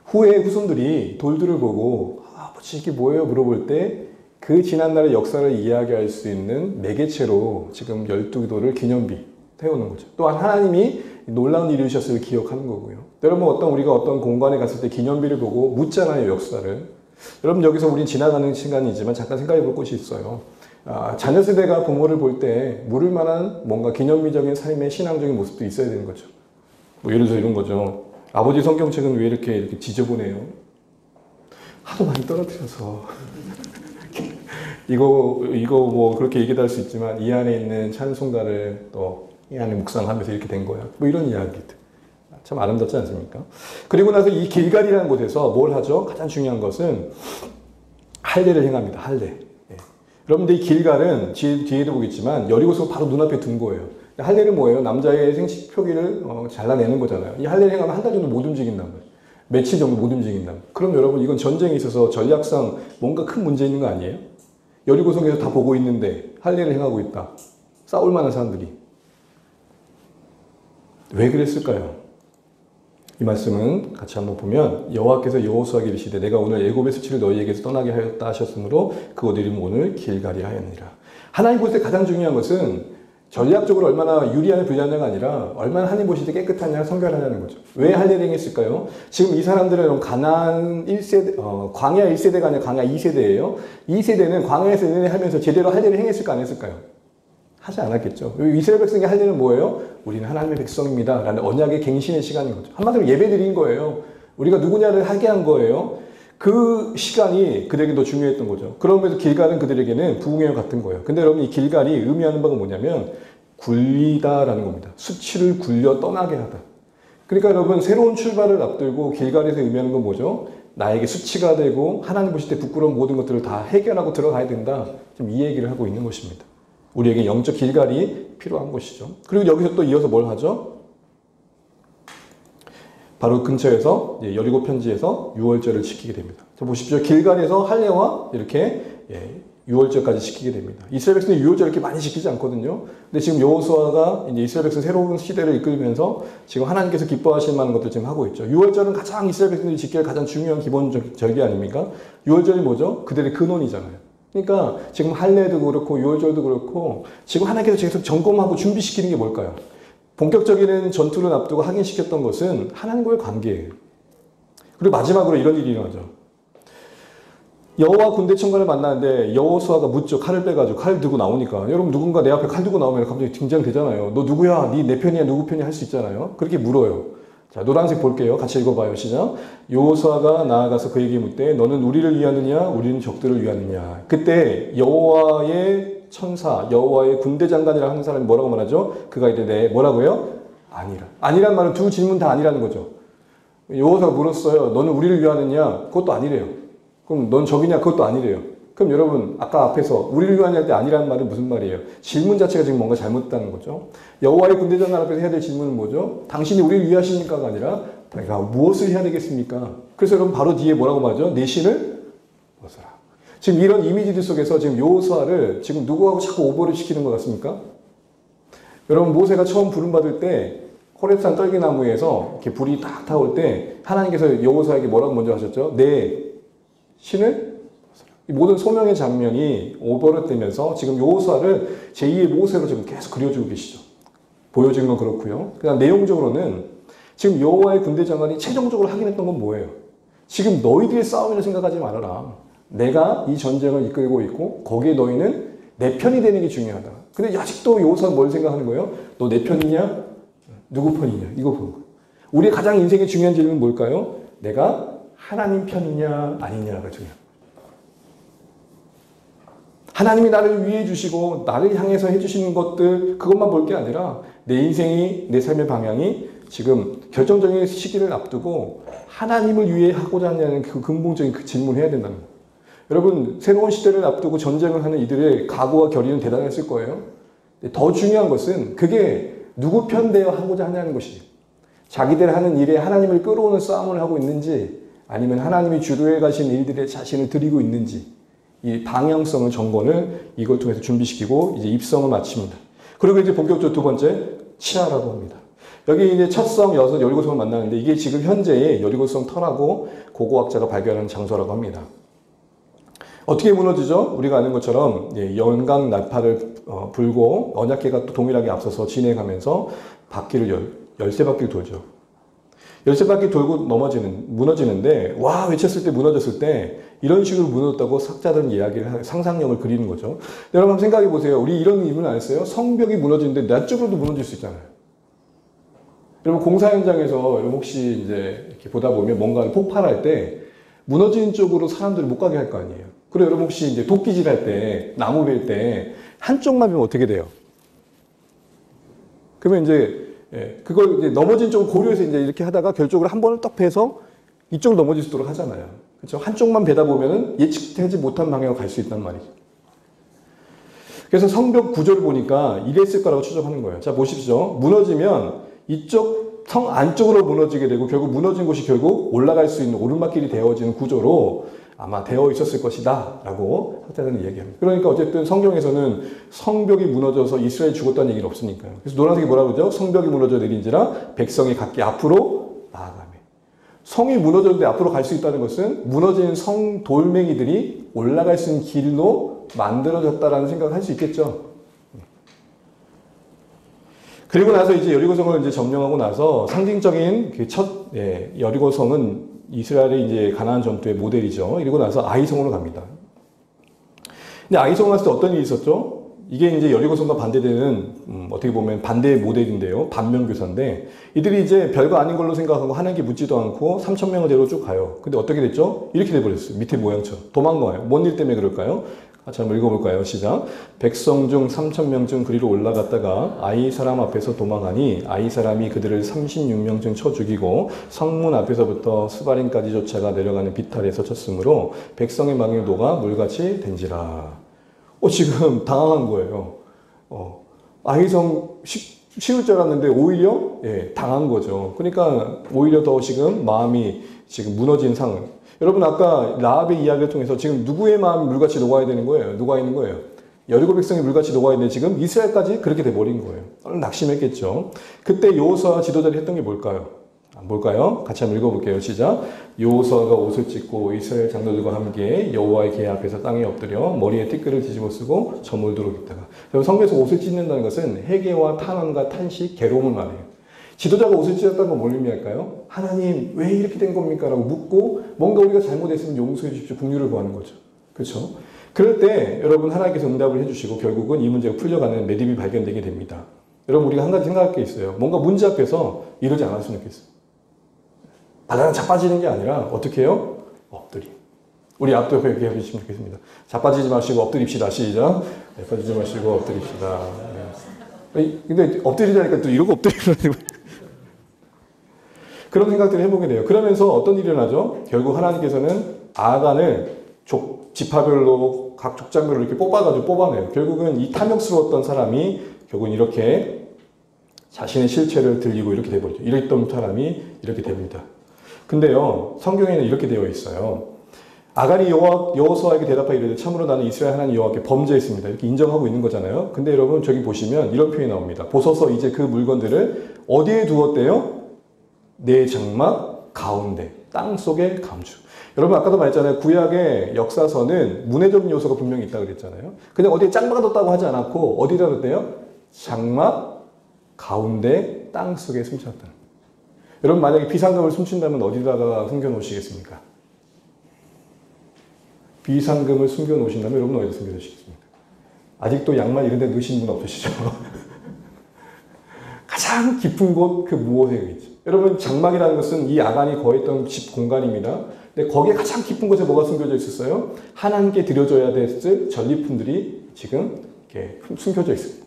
Speaker 1: 후에 후손들이 돌들을 보고 아버지 이게 뭐예요? 물어볼 때 그 지난날의 역사를 이야기할 수 있는 매개체로 지금 12돌을 기념비 태우는 거죠. 또한 하나님이 놀라운 일이셨을 기억하는 거고요. 여러분 우리가 어떤 공간에 갔을 때 기념비를 보고 묻잖아요. 역사를. 여러분 여기서 우린 지나가는 시간이지만 잠깐 생각해 볼 것이 있어요. 자녀 세대가 부모를 볼 때 물을 만한 뭔가 기념비적인 삶의 신앙적인 모습도 있어야 되는 거죠. 뭐 예를 들어 이런 거죠. 아버지 성경책은 왜 이렇게 지저분해요? 하도 많이 떨어뜨려서 이거 뭐 그렇게 얘기도 할 수 있지만 이 안에 있는 찬송가를 또 이 안에 묵상하면서 이렇게 된 거야. 뭐 이런 이야기들. 참 아름답지 않습니까? 그리고 나서 이 길갈이라는 곳에서 뭘 하죠? 가장 중요한 것은 할례를 행합니다. 할례. 여러분들 이 길갈은 뒤에도 보겠지만 여리고서 바로 눈앞에 둔 거예요. 할례는 뭐예요? 남자의 생식 표기를 잘라내는 거잖아요. 이 할례를 행하면 한 달 정도 못 움직인단 말이에요. 며칠 정도 못 움직인단 말이에요. 그럼 여러분 이건 전쟁에 있어서 전략상 뭔가 큰 문제 있는 거 아니에요? 여리고성에서 다 보고 있는데 할례를 행하고 있다. 싸울 만한 사람들이. 왜 그랬을까요? 이 말씀은 같이 한번 보면 여호와께서 여호수아에게 이르시되 내가 오늘 애굽의 수치를 너희에게서 떠나게 하였다 하셨으므로 그곳 이름은 오늘 길갈이 하였느니라. 하나님 볼 때 가장 중요한 것은 전략적으로 얼마나 유리하냐 불리하냐가 아니라 얼마나 하나님 보실 때 깨끗하냐 성결하냐는 거죠. 왜 할례를 행했을까요? 지금 이 사람들은 가나안 1세대, 광야 1세대가 아니라 광야 2세대예요. 2세대는 광야에서 하면서 제대로 할례를 행했을까 안 했을까요? 하지 않았겠죠. 이스라엘 백성의 할례는 뭐예요? 우리는 하나님의 백성입니다. 라는 언약의 갱신의 시간인 거죠. 한마디로 예배 드린 거예요. 우리가 누구냐를 하게 한 거예요. 그 시간이 그들에게 더 중요했던 거죠. 그러면서 길갈은 그들에게는 부흥회와 같은 거예요. 근데 여러분 이 길갈이 의미하는 바가 뭐냐면 굴리다라는 겁니다. 수치를 굴려 떠나게 하다. 그러니까 여러분 새로운 출발을 앞두고 길갈에서 의미하는 건 뭐죠? 나에게 수치가 되고 하나님 보실 때 부끄러운 모든 것들을 다 해결하고 들어가야 된다. 지금 이 얘기를 하고 있는 것입니다. 우리에게 영적 길갈이 필요한 것이죠. 그리고 여기서 또 이어서 뭘 하죠? 바로 근처에서 여리고 편지에서 유월절을 지키게 됩니다. 자, 보십시오. 길갈에서 할례와 이렇게 유월절까지 지키게 됩니다. 이스라엘 백성이 유월절 이렇게 많이 지키지 않거든요. 근데 지금 여호수아가 이제 이스라엘 백성 새로운 시대를 이끌면서 지금 하나님께서 기뻐하실 만한 것들 지금 하고 있죠. 유월절은 가장 이스라엘 백성들이 지켜야 할 가장 중요한 기본적 절기 아닙니까? 유월절이 뭐죠? 그들의 근원이잖아요. 그러니까 지금 할례도 그렇고 유월절도 그렇고 지금 하나님께서 계속 점검하고 준비시키는 게 뭘까요? 본격적인 전투를 앞두고 확인시켰던 것은 하나님과의 관계예요. 그리고 마지막으로 이런 일이 일어나죠. 여호와 군대 청관을 만나는데 여호수아가 묻죠. 칼을 빼가지고 칼 들고 나오니까. 여러분 누군가 내 앞에 칼 들고 나오면 갑자기 긴장되잖아요. 너 누구야? 네 내 편이야? 누구 편이야? 할 수 있잖아요. 그렇게 물어요. 자, 노란색 볼게요. 같이 읽어봐요. 시작. 여호수아가 나아가서 그에게 묻되 너는 우리를 위하느냐 우리는 적들을 위하느냐. 그때 여호와의 천사, 여호와의 군대 장관이라 하는 사람이 뭐라고 말하죠? 그가 이르되 뭐라고요? 아니라. 아니란 말은 두 질문 다 아니라는 거죠. 여호수아가 물었어요. 너는 우리를 위하느냐? 그것도 아니래요. 그럼 넌 적이냐? 그것도 아니래요. 그럼 여러분 아까 앞에서 우리를 위하냐 할 때 아니라는 말은 무슨 말이에요? 질문 자체가 지금 뭔가 잘못됐다는 거죠. 여호와의 군대 장관 앞에서 해야 될 질문은 뭐죠? 당신이 우리를 위하십니까가 아니라 내가 무엇을 해야 되겠습니까? 그래서 여러분 바로 뒤에 뭐라고 말하죠? 내 신을 벗어라. 지금 이런 이미지들 속에서 지금 여호수아를 지금 누구하고 자꾸 오버를 시키는 것 같습니까? 여러분 모세가 처음 부름받을 때 호렙산 떨기나무에서 이렇게 불이 딱 타올 때 하나님께서 여호수아에게 뭐라고 먼저 하셨죠? 내 신을 이 모든 소명의 장면이 오버랩되면서 지금 여호수아를 제2의 모세로 지금 계속 그려주고 계시죠. 보여지는 건 그렇고요. 그다음 내용적으로는 지금 여호와의 군대 장관이 최종적으로 확인했던 건 뭐예요? 지금 너희들의 싸움이라 생각하지 말아라. 내가 이 전쟁을 이끌고 있고 거기에 너희는 내 편이 되는 게 중요하다. 근데 아직도 여호수아는 뭘 생각하는 거예요? 너 내 편이냐? 누구 편이냐? 이거 보는 거예요. 우리의 가장 인생의 중요한 질문은 뭘까요? 내가 하나님 편이냐 아니냐가 중요합니다. 하나님이 나를 위해 주시고 나를 향해서 해주시는 것들 그것만 볼 게 아니라 내 인생이 내 삶의 방향이 지금 결정적인 시기를 앞두고 하나님을 위해 하고자 하냐는 그 근본적인 그 질문을 해야 된다는 거예요. 여러분 새로운 시대를 앞두고 전쟁을 하는 이들의 각오와 결의는 대단했을 거예요. 더 중요한 것은 그게 누구 편되어 하고자 하냐는 것이에요. 자기들 하는 일에 하나님을 끌어오는 싸움을 하고 있는지 아니면 하나님이 주도해 가신 일들에 자신을 드리고 있는지 이 방향성을 정권을 이걸 통해서 준비시키고 이제 입성을 마칩니다. 그리고 이제 본격적으로 두 번째 치하라고 합니다. 여기 이제 첫 성, 여섯, 여리고성을 만나는데 이게 지금 현재의 여리고성 터라고 고고학자가 발견하는 장소라고 합니다. 어떻게 무너지죠? 우리가 아는 것처럼 연강 나팔을 불고 언약궤가 또 동일하게 앞서서 진행하면서 바퀴를 13바퀴를 돌죠. 13바퀴 돌고 무너지는데 와 외쳤을 때 무너졌을 때 이런 식으로 무너졌다고 학자들은 이야기를 상상력을 그리는 거죠. 여러분 한번 생각해 보세요. 우리 이런 의문 안 했어요? 성벽이 무너지는데 내 쪽으로도 무너질 수 있잖아요. 여러분 공사 현장에서 여러분 혹시 이제 이렇게 보다 보면 뭔가를 폭발할 때 무너지는 쪽으로 사람들을 못 가게 할 거 아니에요. 그리고 여러분 혹시 이제 도끼질 할 때 나무 벨 때 한쪽만 베면 어떻게 돼요? 그러면 이제 그걸 이제 넘어진 쪽을 고려해서 이제 이렇게 하다가 결정으로 한 번을 떡 패서 이쪽으로 넘어질 수 있도록 하잖아요. 그렇죠? 한쪽만 베다 보면은 예측되지 못한 방향으로 갈 수 있단 말이죠. 그래서 성벽 구조를 보니까 이랬을 거라고 추정하는 거예요. 자, 보십시오. 무너지면 이쪽 성 안쪽으로 무너지게 되고 결국 무너진 곳이 결국 올라갈 수 있는 오르막길이 되어지는 구조로 아마 되어 있었을 것이다 라고 학자들은 얘기합니다. 그러니까 어쨌든 성경에서는 성벽이 무너져서 이스라엘이 죽었다는 얘기는 없으니까요. 그래서 노란색이 뭐라고 그러죠? 성벽이 무너져 내린지라 백성이 각기 앞으로 나아가며. 성이 무너졌는데 앞으로 갈 수 있다는 것은 무너진 성 돌멩이들이 올라갈 수 있는 길로 만들어졌다라는 생각을 할 수 있겠죠. 그리고 나서 이제 여리고성을 이제 점령하고 나서 상징적인 그 첫 여리고성은 이스라엘의 이제 가나안 전투의 모델이죠. 이러고 나서 아이성으로 갑니다. 근데 아이성을 갔을 때 어떤 일이 있었죠? 이게 이제 여리고성과 반대되는 어떻게 보면 반대의 모델인데요. 반면교사인데 이들이 이제 별거 아닌 걸로 생각하고 하는 게 묻지도 않고 3,000명을 데리고 쭉 가요. 근데 어떻게 됐죠? 이렇게 돼버렸어요. 밑에 모양처럼. 도망가요. 뭔 일 때문에 그럴까요? 같이 한번 읽어볼까요? 시작. 백성 중 3,000명쯤 그리로 올라갔다가 아이 사람 앞에서 도망하니 아이 사람이 그들을 36명쯤 쳐 죽이고 성문 앞에서부터 스바림까지 쫓아가 내려가는 비탈에서 쳤으므로 백성의 망이 녹아 물같이 된지라. 지금 당황한 거예요. 아이성 쉬울 줄 알았는데 오히려 당한 거죠. 그러니까 오히려 더 지금 마음이 지금 무너진 상황. 여러분 아까 라합의 이야기를 통해서 지금 누구의 마음이 물같이 녹아야 되는 거예요? 녹아 있는 거예요. 여리고 백성이 물같이 녹아야 되는데 지금 이스라엘까지 그렇게 돼버린 거예요. 낙심했겠죠. 그때 여호수아 지도자들이 했던 게 뭘까요? 같이 한번 읽어볼게요. 시작. 여호수아가 옷을 찢고 이스라엘 장로들과 함께 여호와의 궤 앞에서 땅에 엎드려 머리에 티끌을 뒤집어 쓰고 저물도록 있다가. 성경에서 옷을 찢는다는 것은 회개와 탄원과 탄식, 괴로움을 말해요. 지도자가 옷을 찢었다는 건 뭘 의미할까요? 하나님 왜 이렇게 된 겁니까? 라고 묻고 뭔가 우리가 잘못했으면 용서해 주십시오. 긍휼을 구하는 거죠. 그렇죠? 그럴 때 여러분 하나님께서 응답을 해주시고 결국은 이 문제가 풀려가는 매듭이 발견되게 됩니다. 여러분 우리가 한 가지 생각할 게 있어요. 뭔가 문제 앞에서 이러지 않았으면 좋겠어요. 발라당 자빠지는 게 아니라 어떻게 해요? 엎드림. 우리 앞도 옆에 이렇게 해주시면 좋겠습니다. 자빠지지 마시고 엎드립시다. 시작. 자빠지지 마시고 엎드립시다. 네. 근데 엎드리자니까 또 이러고 엎드리는 그런 생각들을 해보게 돼요. 그러면서 어떤 일이 일어나죠? 결국 하나님께서는 아간을 지파별로 각 족장별로 이렇게 뽑아내요. 결국은 이 탐욕스러웠던 사람이 결국은 이렇게 자신의 실체를 들리고 이렇게 돼버리죠. 이랬던 사람이 이렇게 됩니다. 근데요, 성경에는 이렇게 되어 있어요. 아간이 여호수아에게 대답하기를 참으로 나는 이스라엘 하나님 여호와께 범죄했습니다. 이렇게 인정하고 있는 거잖아요. 근데 여러분 저기 보시면 이런 표현이 나옵니다. 보소서 이제 그 물건들을 어디에 두었대요? 내 장막 가운데, 땅 속에 감추. 여러분 아까도 말했잖아요. 구약의 역사서는 문해적인 요소가 분명히 있다고 그랬잖아요. 근데 어디에 짱 박아뒀다고 하지 않았고 어디다 뒀대요? 장막 가운데 땅 속에 숨겼다. 여러분 만약에 비상금을 숨긴다면 어디다가 숨겨놓으시겠습니까? 비상금을 숨겨놓으신다면 여러분 어디다 숨겨놓으시겠습니까? 아직도 양말 이런 데 넣으시는 분 없으시죠? 가장 깊은 곳 그 무엇에 있지? 여러분 장막이라는 것은 이 아간이 거했던 집 공간입니다. 근데 거기에 가장 깊은 곳에 뭐가 숨겨져 있었어요? 하나님께 드려져야 됐을 전리품들이 지금 이렇게 숨겨져 있습니다.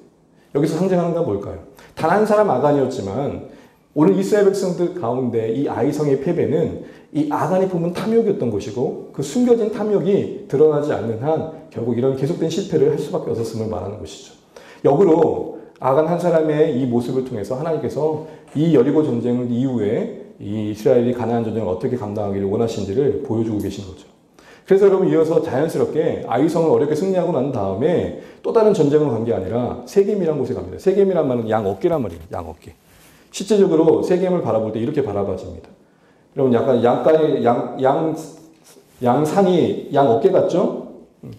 Speaker 1: 여기서 상징하는 건 뭘까요? 단 한 사람 아간이었지만 오늘 이스라엘 백성들 가운데 이 아이성의 패배는 이 아간이 품은 탐욕이었던 것이고 그 숨겨진 탐욕이 드러나지 않는 한 결국 이런 계속된 실패를 할 수밖에 없었음을 말하는 것이죠. 역으로 아간 한 사람의 이 모습을 통해서 하나님께서 이 여리고 전쟁 이후에 이 이스라엘이 가나안 전쟁을 어떻게 감당하기를 원하신지를 보여주고 계신 거죠. 그래서 여러분 이어서 자연스럽게 아이성을 어렵게 승리하고 난 다음에 또 다른 전쟁으로 간 게 아니라 세겜이라는 곳에 갑니다. 세겜이란 말은 양 어깨란 말이에요. 양 어깨. 실제적으로 세겜을 바라볼 때 이렇게 바라봐집니다. 여러분 약간 양산이 양 어깨 같죠?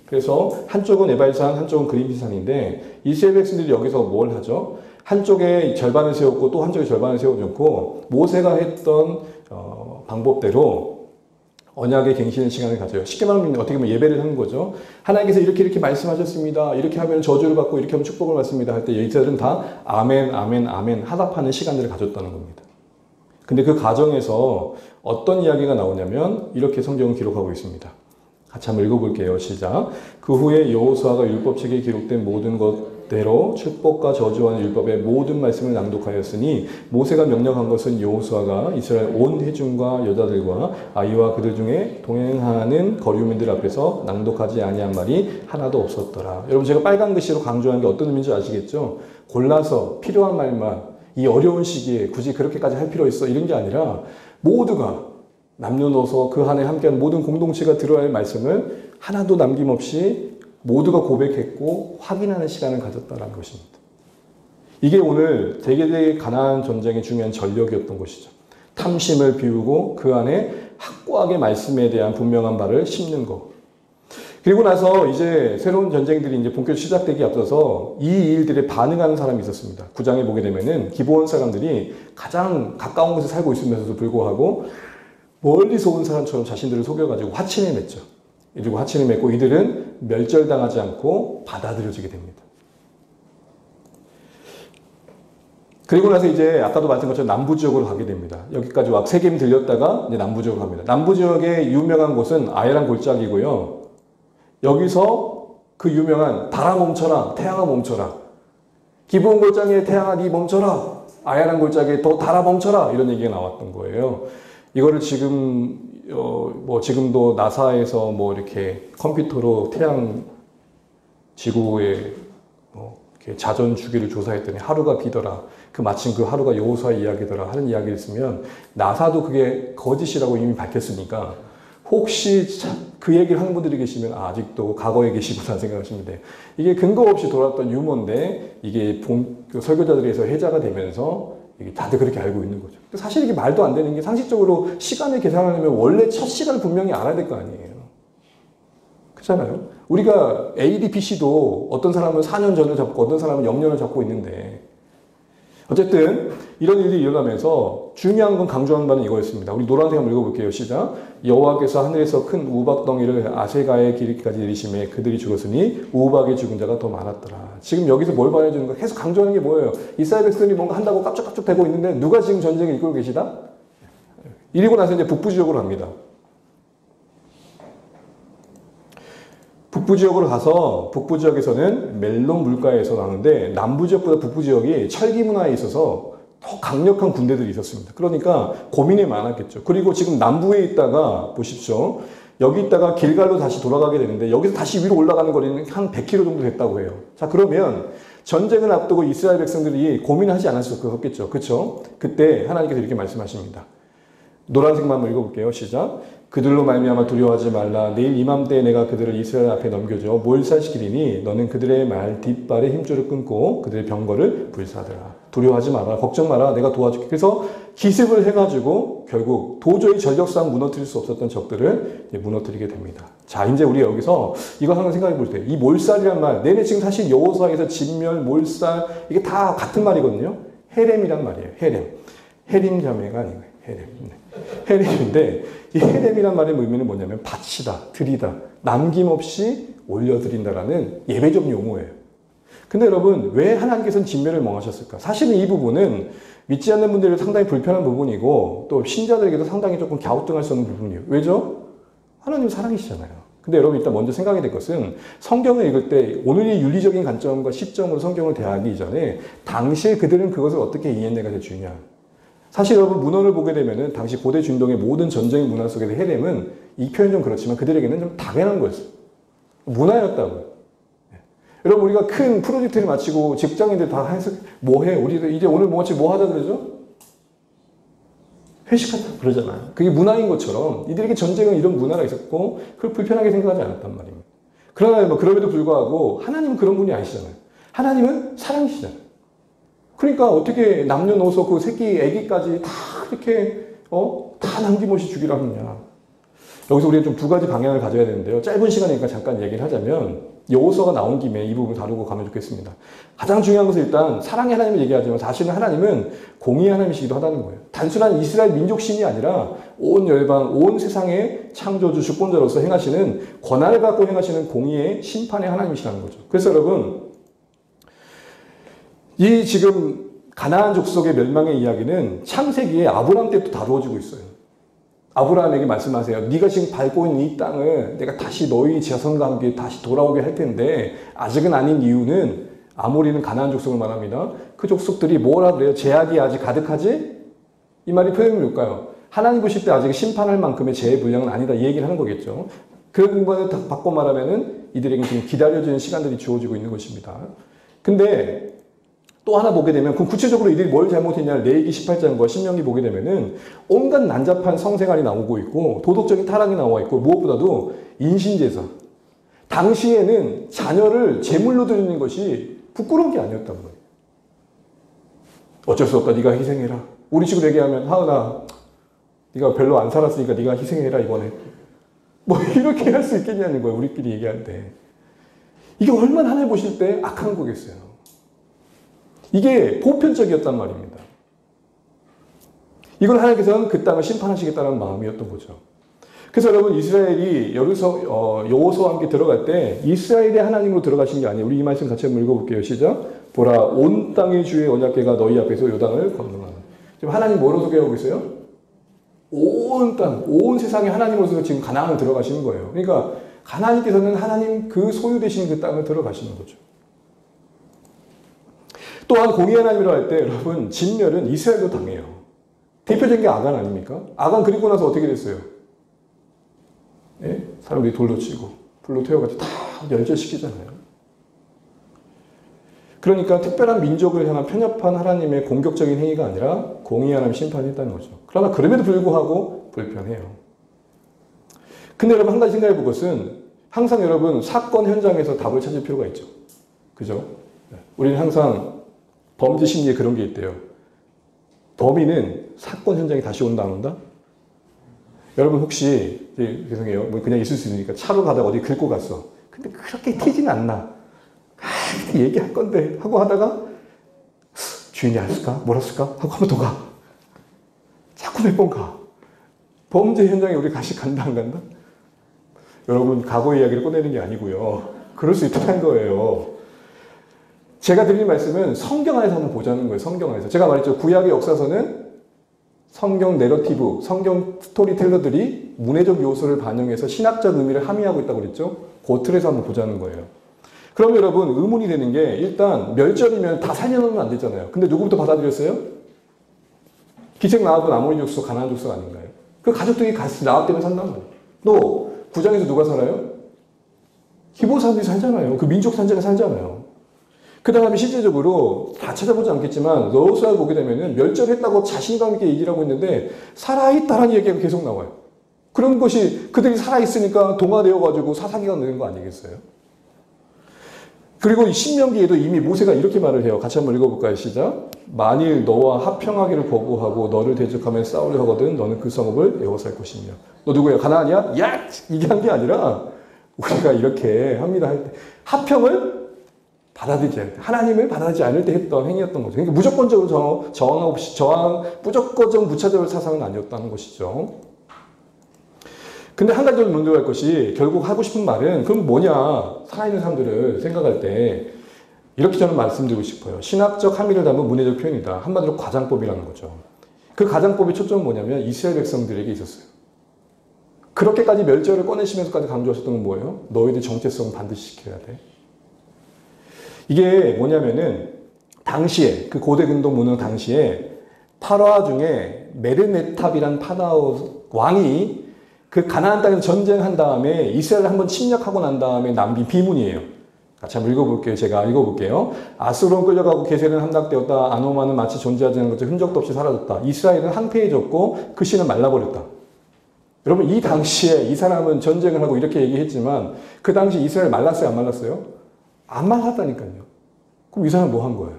Speaker 1: 그래서 한쪽은 에발산, 한쪽은 그림비산인데 이스라엘 백성들이 여기서 뭘 하죠? 한쪽에 절반을 세웠고 또 한쪽에 절반을 세워놓고 모세가 했던 방법대로 언약의 갱신의 시간을 가져요. 쉽게 말하면 어떻게 보면 예배를 하는 거죠. 하나님께서 이렇게 말씀하셨습니다. 이렇게 하면 저주를 받고 이렇게 하면 축복을 받습니다. 할 때 이들은 다 아멘, 아멘, 아멘 하답하는 시간들을 가졌다는 겁니다. 근데 그 과정에서 어떤 이야기가 나오냐면 이렇게 성경은 기록하고 있습니다. 같이 한번 읽어볼게요. 시작. 그 후에 여호수아가 율법책에 기록된 모든 것대로 축복과 저주하는 율법의 모든 말씀을 낭독하였으니 모세가 명령한 것은 여호수아가 이스라엘 온 회중과 여자들과 아이와 그들 중에 동행하는 거류민들 앞에서 낭독하지 아니한 말이 하나도 없었더라. 여러분 제가 빨간 글씨로 강조하는 게 어떤 의미인지 아시겠죠? 골라서 필요한 말만 이 어려운 시기에 굳이 그렇게까지 할 필요 있어 이런 게 아니라 모두가 남녀노소 그 안에 함께하는 모든 공동체가 들어야 할 말씀을 하나도 남김없이 모두가 고백했고 확인하는 시간을 가졌다는 것입니다. 이게 오늘 대개의 가나안 전쟁의 중요한 전력이었던 것이죠. 탐심을 비우고 그 안에 확고하게 말씀에 대한 분명한 바를 심는 것. 그리고 나서 이제 새로운 전쟁들이 이제 본격 시작되기 앞서서 이 일들에 반응하는 사람이 있었습니다. 9장에 보게 되면은 기브온 사람들이 가장 가까운 곳에 살고 있으면서도 불구하고 멀리서 온 사람처럼 자신들을 속여가지고 화친을 맺죠. 그리고 화친을 맺고 이들은 멸절당하지 않고 받아들여지게 됩니다. 그리고 나서 이제 아까도 말씀드린 것처럼 남부 지역으로 가게 됩니다. 여기까지 와 세겜 들렸다가 이제 남부 지역으로 갑니다. 남부 지역의 유명한 곳은 아야란 골짜기고요. 여기서 그 유명한 달아 멈춰라, 태양아 멈춰라. 기브온 골짜기에 태양아 니 멈춰라. 아야란 골짜기에 더 달아 멈춰라. 이런 얘기가 나왔던 거예요. 이거를 지금 지금도 나사에서 뭐 이렇게 컴퓨터로 태양 지구의 이렇게 자전 주기를 조사했더니 하루가 비더라. 마침 그 하루가 여호수아의 이야기더라 하는 이야기를 쓰면 나사도 그게 거짓이라고 이미 밝혔으니까 혹시 그 얘기를 하는 분들이 계시면 아직도 과거에 계시구나 생각하시면 돼요. 이게 근거 없이 돌았던 유머인데 이게 그 설교자들에서 해자가 되면서 다들 그렇게 알고 있는 거죠. 사실 이게 말도 안 되는 게 상식적으로 시간을 계산하려면 원래 첫 시간을 분명히 알아야 될 거 아니에요. 그렇잖아요. 우리가 ADPC도 어떤 사람은 4년 전을 잡고 어떤 사람은 0년을 잡고 있는데 어쨌든 이런 일이 일어나면서 중요한 건 강조하는 바는 이거였습니다. 우리 노란색 한번 읽어볼게요. 시작. 여호와께서 하늘에서 큰 우박 덩이를 아세가에 기르기까지 내리심에 그들이 죽었으니 우박에 죽은 자가 더 많았더라. 지금 여기서 뭘 말해주는 거 계속 강조하는 게 뭐예요? 이스라엘 백성들이 뭔가 한다고 깝짝깝짝 대고 있는데 누가 지금 전쟁을 이끌고 계시다? 이리고 나서 이제 북부 지역으로 갑니다. 북부 지역으로 가서 북부 지역에서는 멜론 물가에서 나오는데 남부 지역보다 북부 지역이 철기 문화에 있어서 더 강력한 군대들이 있었습니다. 그러니까 고민이 많았겠죠. 그리고 지금 남부에 있다가 보십시오. 여기 있다가 길갈로 다시 돌아가게 되는데 여기서 다시 위로 올라가는 거리는 한 100km 정도 됐다고 해요. 자, 그러면 전쟁을 앞두고 이스라엘 백성들이 고민하지 않을 수 없겠죠. 그렇죠? 그때 하나님께서 이렇게 말씀하십니다. 노란색만 한번 읽어볼게요. 시작. 그들로 말미암아 두려워하지 말라. 내일 이맘때에 내가 그들을 이스라엘 앞에 넘겨줘 몰살시키리니 너는 그들의 말 뒷발에 힘줄을 끊고 그들의 병거를 불사하더라. 두려워하지 마라. 걱정 마라. 내가 도와줄게. 그래서 기습을 해가지고 결국 도저히 전력상 무너뜨릴 수 없었던 적들을 무너뜨리게 됩니다. 자, 이제 우리 여기서 이거 한번 생각해 볼 때 이 몰살이란 말, 내내 지금 사실 여호수아에서 진멸, 몰살 이게 다 같은 말이거든요. 헤렘이란 말이에요. 헤렘. 헤림 자매가 아니고요. 헤렘. 헤렘인데 이 헤렘이란 말의 의미는 뭐냐면 바치다, 드리다, 남김없이 올려드린다라는 예배적 용어예요. 근데 여러분 왜 하나님께서는 진멸을 명하셨을까? 사실은 이 부분은 믿지 않는 분들이 상당히 불편한 부분이고 또 신자들에게도 상당히 조금 갸우뚱할 수 있는 부분이에요. 왜죠? 하나님 사랑이시잖아요. 근데 여러분 일단 먼저 생각이 될 것은 성경을 읽을 때 오늘의 윤리적인 관점과 시점으로 성경을 대하기 이전에 당시에 그들은 그것을 어떻게 이해했냐가 제일 중요해요. 사실 여러분 문헌을 보게 되면은 당시 고대 중동의 모든 전쟁의 문화 속에서 헤렘은 이 표현 좀 그렇지만 그들에게는 좀 당연한 거였어요. 문화였다고요. 여러분 우리가 큰 프로젝트를 마치고 직장인들 다 해서 뭐 해? 우리 이제 오늘 뭐 하자 그러죠? 회식하자 그러잖아요. 그게 문화인 것처럼 이들에게 전쟁은 이런 문화가 있었고 그걸 불편하게 생각하지 않았단 말입니다. 그러나 뭐 그럼에도 불구하고 하나님은 그런 분이 아니시잖아요. 하나님은 사랑이시잖아요. 그러니까 어떻게 남녀노소 그 새끼 애기까지 다 이렇게 다 남김없이 죽이라 하느냐. 여기서 우리가 좀 두 가지 방향을 가져야 되는데요. 짧은 시간이니까 잠깐 얘기를 하자면 여호수아가 나온 김에 이 부분을 다루고 가면 좋겠습니다. 가장 중요한 것은 일단 사랑의 하나님을 얘기하지만 사실은 하나님은 공의의 하나님이시기도 하다는 거예요. 단순한 이스라엘 민족신이 아니라 온 열방, 온 세상의 창조주, 주권자로서 행하시는 권한을 갖고 행하시는 공의의 심판의 하나님이시라는 거죠. 그래서 여러분 이 지금 가나안 족속의 멸망의 이야기는 창세기에 아브라함 때부터 다루어지고 있어요. 아브라함에게 말씀하세요. 네가 지금 밟고 있는 이 땅을 내가 다시 너희 자손과 함께 다시 돌아오게 할 텐데 아직은 아닌 이유는 아모리는 가나안 족속을 말합니다. 그 족속들이 뭐라 그래요? 제약이 아직 가득하지? 이 말이 표현이 뭘까요? 하나님 보실 때 아직 심판할 만큼의 죄의 분량은 아니다. 이 얘기를 하는 거겠죠. 그런 것을 바꿔 말하면은 이들에게 지금 기다려지는 시간들이 주어지고 있는 것입니다. 근데 또 하나 보게 되면 그럼 구체적으로 이들이 뭘 잘못했냐 레위기 18장과 신명기 보게 되면은 온갖 난잡한 성생활이 나오고 있고 도덕적인 타락이 나와 있고 무엇보다도 인신제사. 당시에는 자녀를 제물로 드리는 것이 부끄러운 게 아니었단 말이에요. 어쩔 수 없다. 네가 희생해라. 우리 식으로 얘기하면 하은아 네가 별로 안 살았으니까 네가 희생해라 이번에. 뭐 이렇게 할 수 있겠냐는 거예요. 우리끼리 얘기할 때. 이게 얼마나 하나님 보실 때 악한 거겠어요. 이게 보편적이었단 말입니다. 이걸 하나님께서는 그 땅을 심판하시겠다는 마음이었던 거죠. 그래서 여러분 이스라엘이 여호수아와 함께 들어갈 때 이스라엘의 하나님으로 들어가신 게 아니에요. 우리 이 말씀 같이 한번 읽어볼게요. 시작. 보라 온 땅의 주의 언약궤가 너희 앞에서 요단을 건너가는. 지금 하나님 뭐로 소개하고 있어요? 온 땅, 온 세상에 하나님으로서 지금 가나안을 들어가시는 거예요. 그러니까 하나님께서는 하나님 그 소유되신 그 땅을 들어가시는 거죠. 또한 공의 하나님이라고 할 때 여러분 진멸은 이스라엘도 당해요. 대표적인 게 아간 아닙니까? 아간 그리고 나서 어떻게 됐어요? 예? 사람들이 돌로 치고 불로 태워가지고 다 멸절시키잖아요. 그러니까 특별한 민족을 향한 편협한 하나님의 공격적인 행위가 아니라 공의 하나님 심판이 했다는 거죠. 그러나 그럼에도 불구하고 불편해요. 근데 여러분 한 가지 생각해 볼 것은 항상 여러분 사건 현장에서 답을 찾을 필요가 있죠. 그죠? 우리는 항상 범죄 심리에 그런 게 있대요. 범인은 사건 현장에 다시 온다 안 온다? 여러분 혹시 죄송해요. 뭐 그냥 있을 수 있으니까 차로 가다가 어디 긁고 갔어. 근데 그렇게 튀지는 않나? 얘기할 건데 하고 하다가 주인이 알았을까? 몰랐을까? 하고 한 번 더 가. 자꾸 몇 번 가. 범죄 현장에 우리 다시 간다 안 간다? 여러분 과거의 이야기를 꺼내는 게 아니고요. 그럴 수 있다는 거예요. 제가 드리는 말씀은 성경 안에서 한번 보자는 거예요. 성경 안에서. 제가 말했죠. 구약의 역사서는 성경 내러티브, 성경 스토리텔러들이 문해적 요소를 반영해서 신학적 의미를 함의하고 있다고 그랬죠? 그 틀에서 한번 보자는 거예요. 그럼 여러분 의문이 되는 게 일단 멸절이면 다 살려놓으면 안 되잖아요. 근데 누구부터 받아들였어요? 기생 라합은 아모리 족속, 가나안 족속 아닌가요? 그 가족들이 라합 때문에 산단 말이에요. 또 구장에서 누가 살아요? 히브리 사람들이 살잖아요. 그 민족 산자가 살잖아요. 그 다음에 실제적으로 다 찾아보지 않겠지만 여호수아를 보게 되면은 멸절했다고 자신감 있게 얘기를 하고 있는데 살아있다라는 얘기가 계속 나와요. 그런 것이 그들이 살아있으니까 동화되어가지고 사사기가 되는 거 아니겠어요? 그리고 이 신명기에도 이미 모세가 이렇게 말을 해요. 같이 한번 읽어볼까요? 시작. 만일 너와 합평하기를 거부하고 너를 대적하며 싸우려 하거든 너는 그 성읍을 에워쌀 것이며. 너 누구야? 가나안이야? 야! 이게 한 게 아니라 우리가 이렇게 합니다 할 때 합평을 받아들이지 않을 때, 하나님을 받아들이지 않을 때 했던 행위였던 거죠. 그러니까 무조건적으로 무조건적 무차별 사상은 아니었다는 것이죠. 근데 한 가지 좀 문제가 것이 결국 하고 싶은 말은 그럼 뭐냐 살아있는 사람들을 생각할 때 이렇게 저는 말씀드리고 싶어요. 신학적 함의를 담은 문해적 표현이다. 한마디로 과장법이라는 거죠. 그 과장법의 초점은 뭐냐면 이스라엘 백성들에게 있었어요. 그렇게까지 멸절을 꺼내시면서까지 강조하셨던 건 뭐예요? 너희들 정체성은 반드시 지켜야 돼. 이게 뭐냐면은 당시에 그 고대 근동 문명 당시에 파라오 중에 메르네탑이란 파라오 왕이 그 가나안 땅에서 전쟁한 다음에 이스라엘을 한번 침략하고 난 다음에 남긴 비문이에요. 같이 한번 읽어볼게요. 제가 읽어볼게요. 아수르는 끌려가고 게셀은 함락되었다. 아노마는 마치 존재하지 않은 것처럼 흔적도 없이 사라졌다. 이스라엘은 황폐해졌고 그 씨는 말라버렸다. 여러분 이 당시에 이 사람은 전쟁을 하고 이렇게 얘기했지만 그 당시 이스라엘 말랐어요? 안 말랐어요? 안 말랐다니까요. 그럼 이 사람 뭐 한 거예요?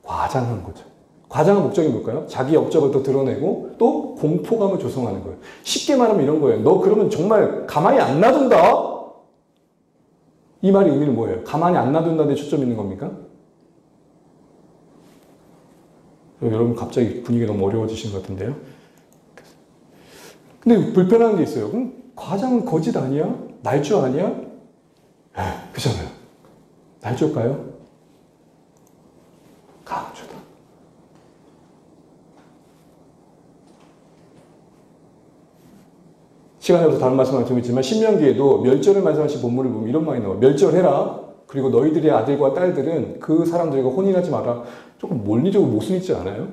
Speaker 1: 과장한 거죠. 과장한 목적이 뭘까요? 자기 업적을 또 드러내고 또 공포감을 조성하는 거예요. 쉽게 말하면 이런 거예요. 너 그러면 정말 가만히 안 놔둔다? 이 말의 의미는 뭐예요? 가만히 안 놔둔다는 데 초점이 있는 겁니까? 여러분 갑자기 분위기가 너무 어려워지신 것 같은데요. 근데 불편한 게 있어요. 그럼 과장은 거짓 아니야? 날조 아니야? 그잖아요. 날조일까요? 강조다. 시간이 없어서 다른 말씀을 좀 있지만 신명기에도 멸절을 말씀하신 본문을 보면 이런 말이 나와요. 멸절해라. 그리고 너희들의 아들과 딸들은 그 사람들과 혼인하지 마라. 조금 논리적으로 모순있지 않아요?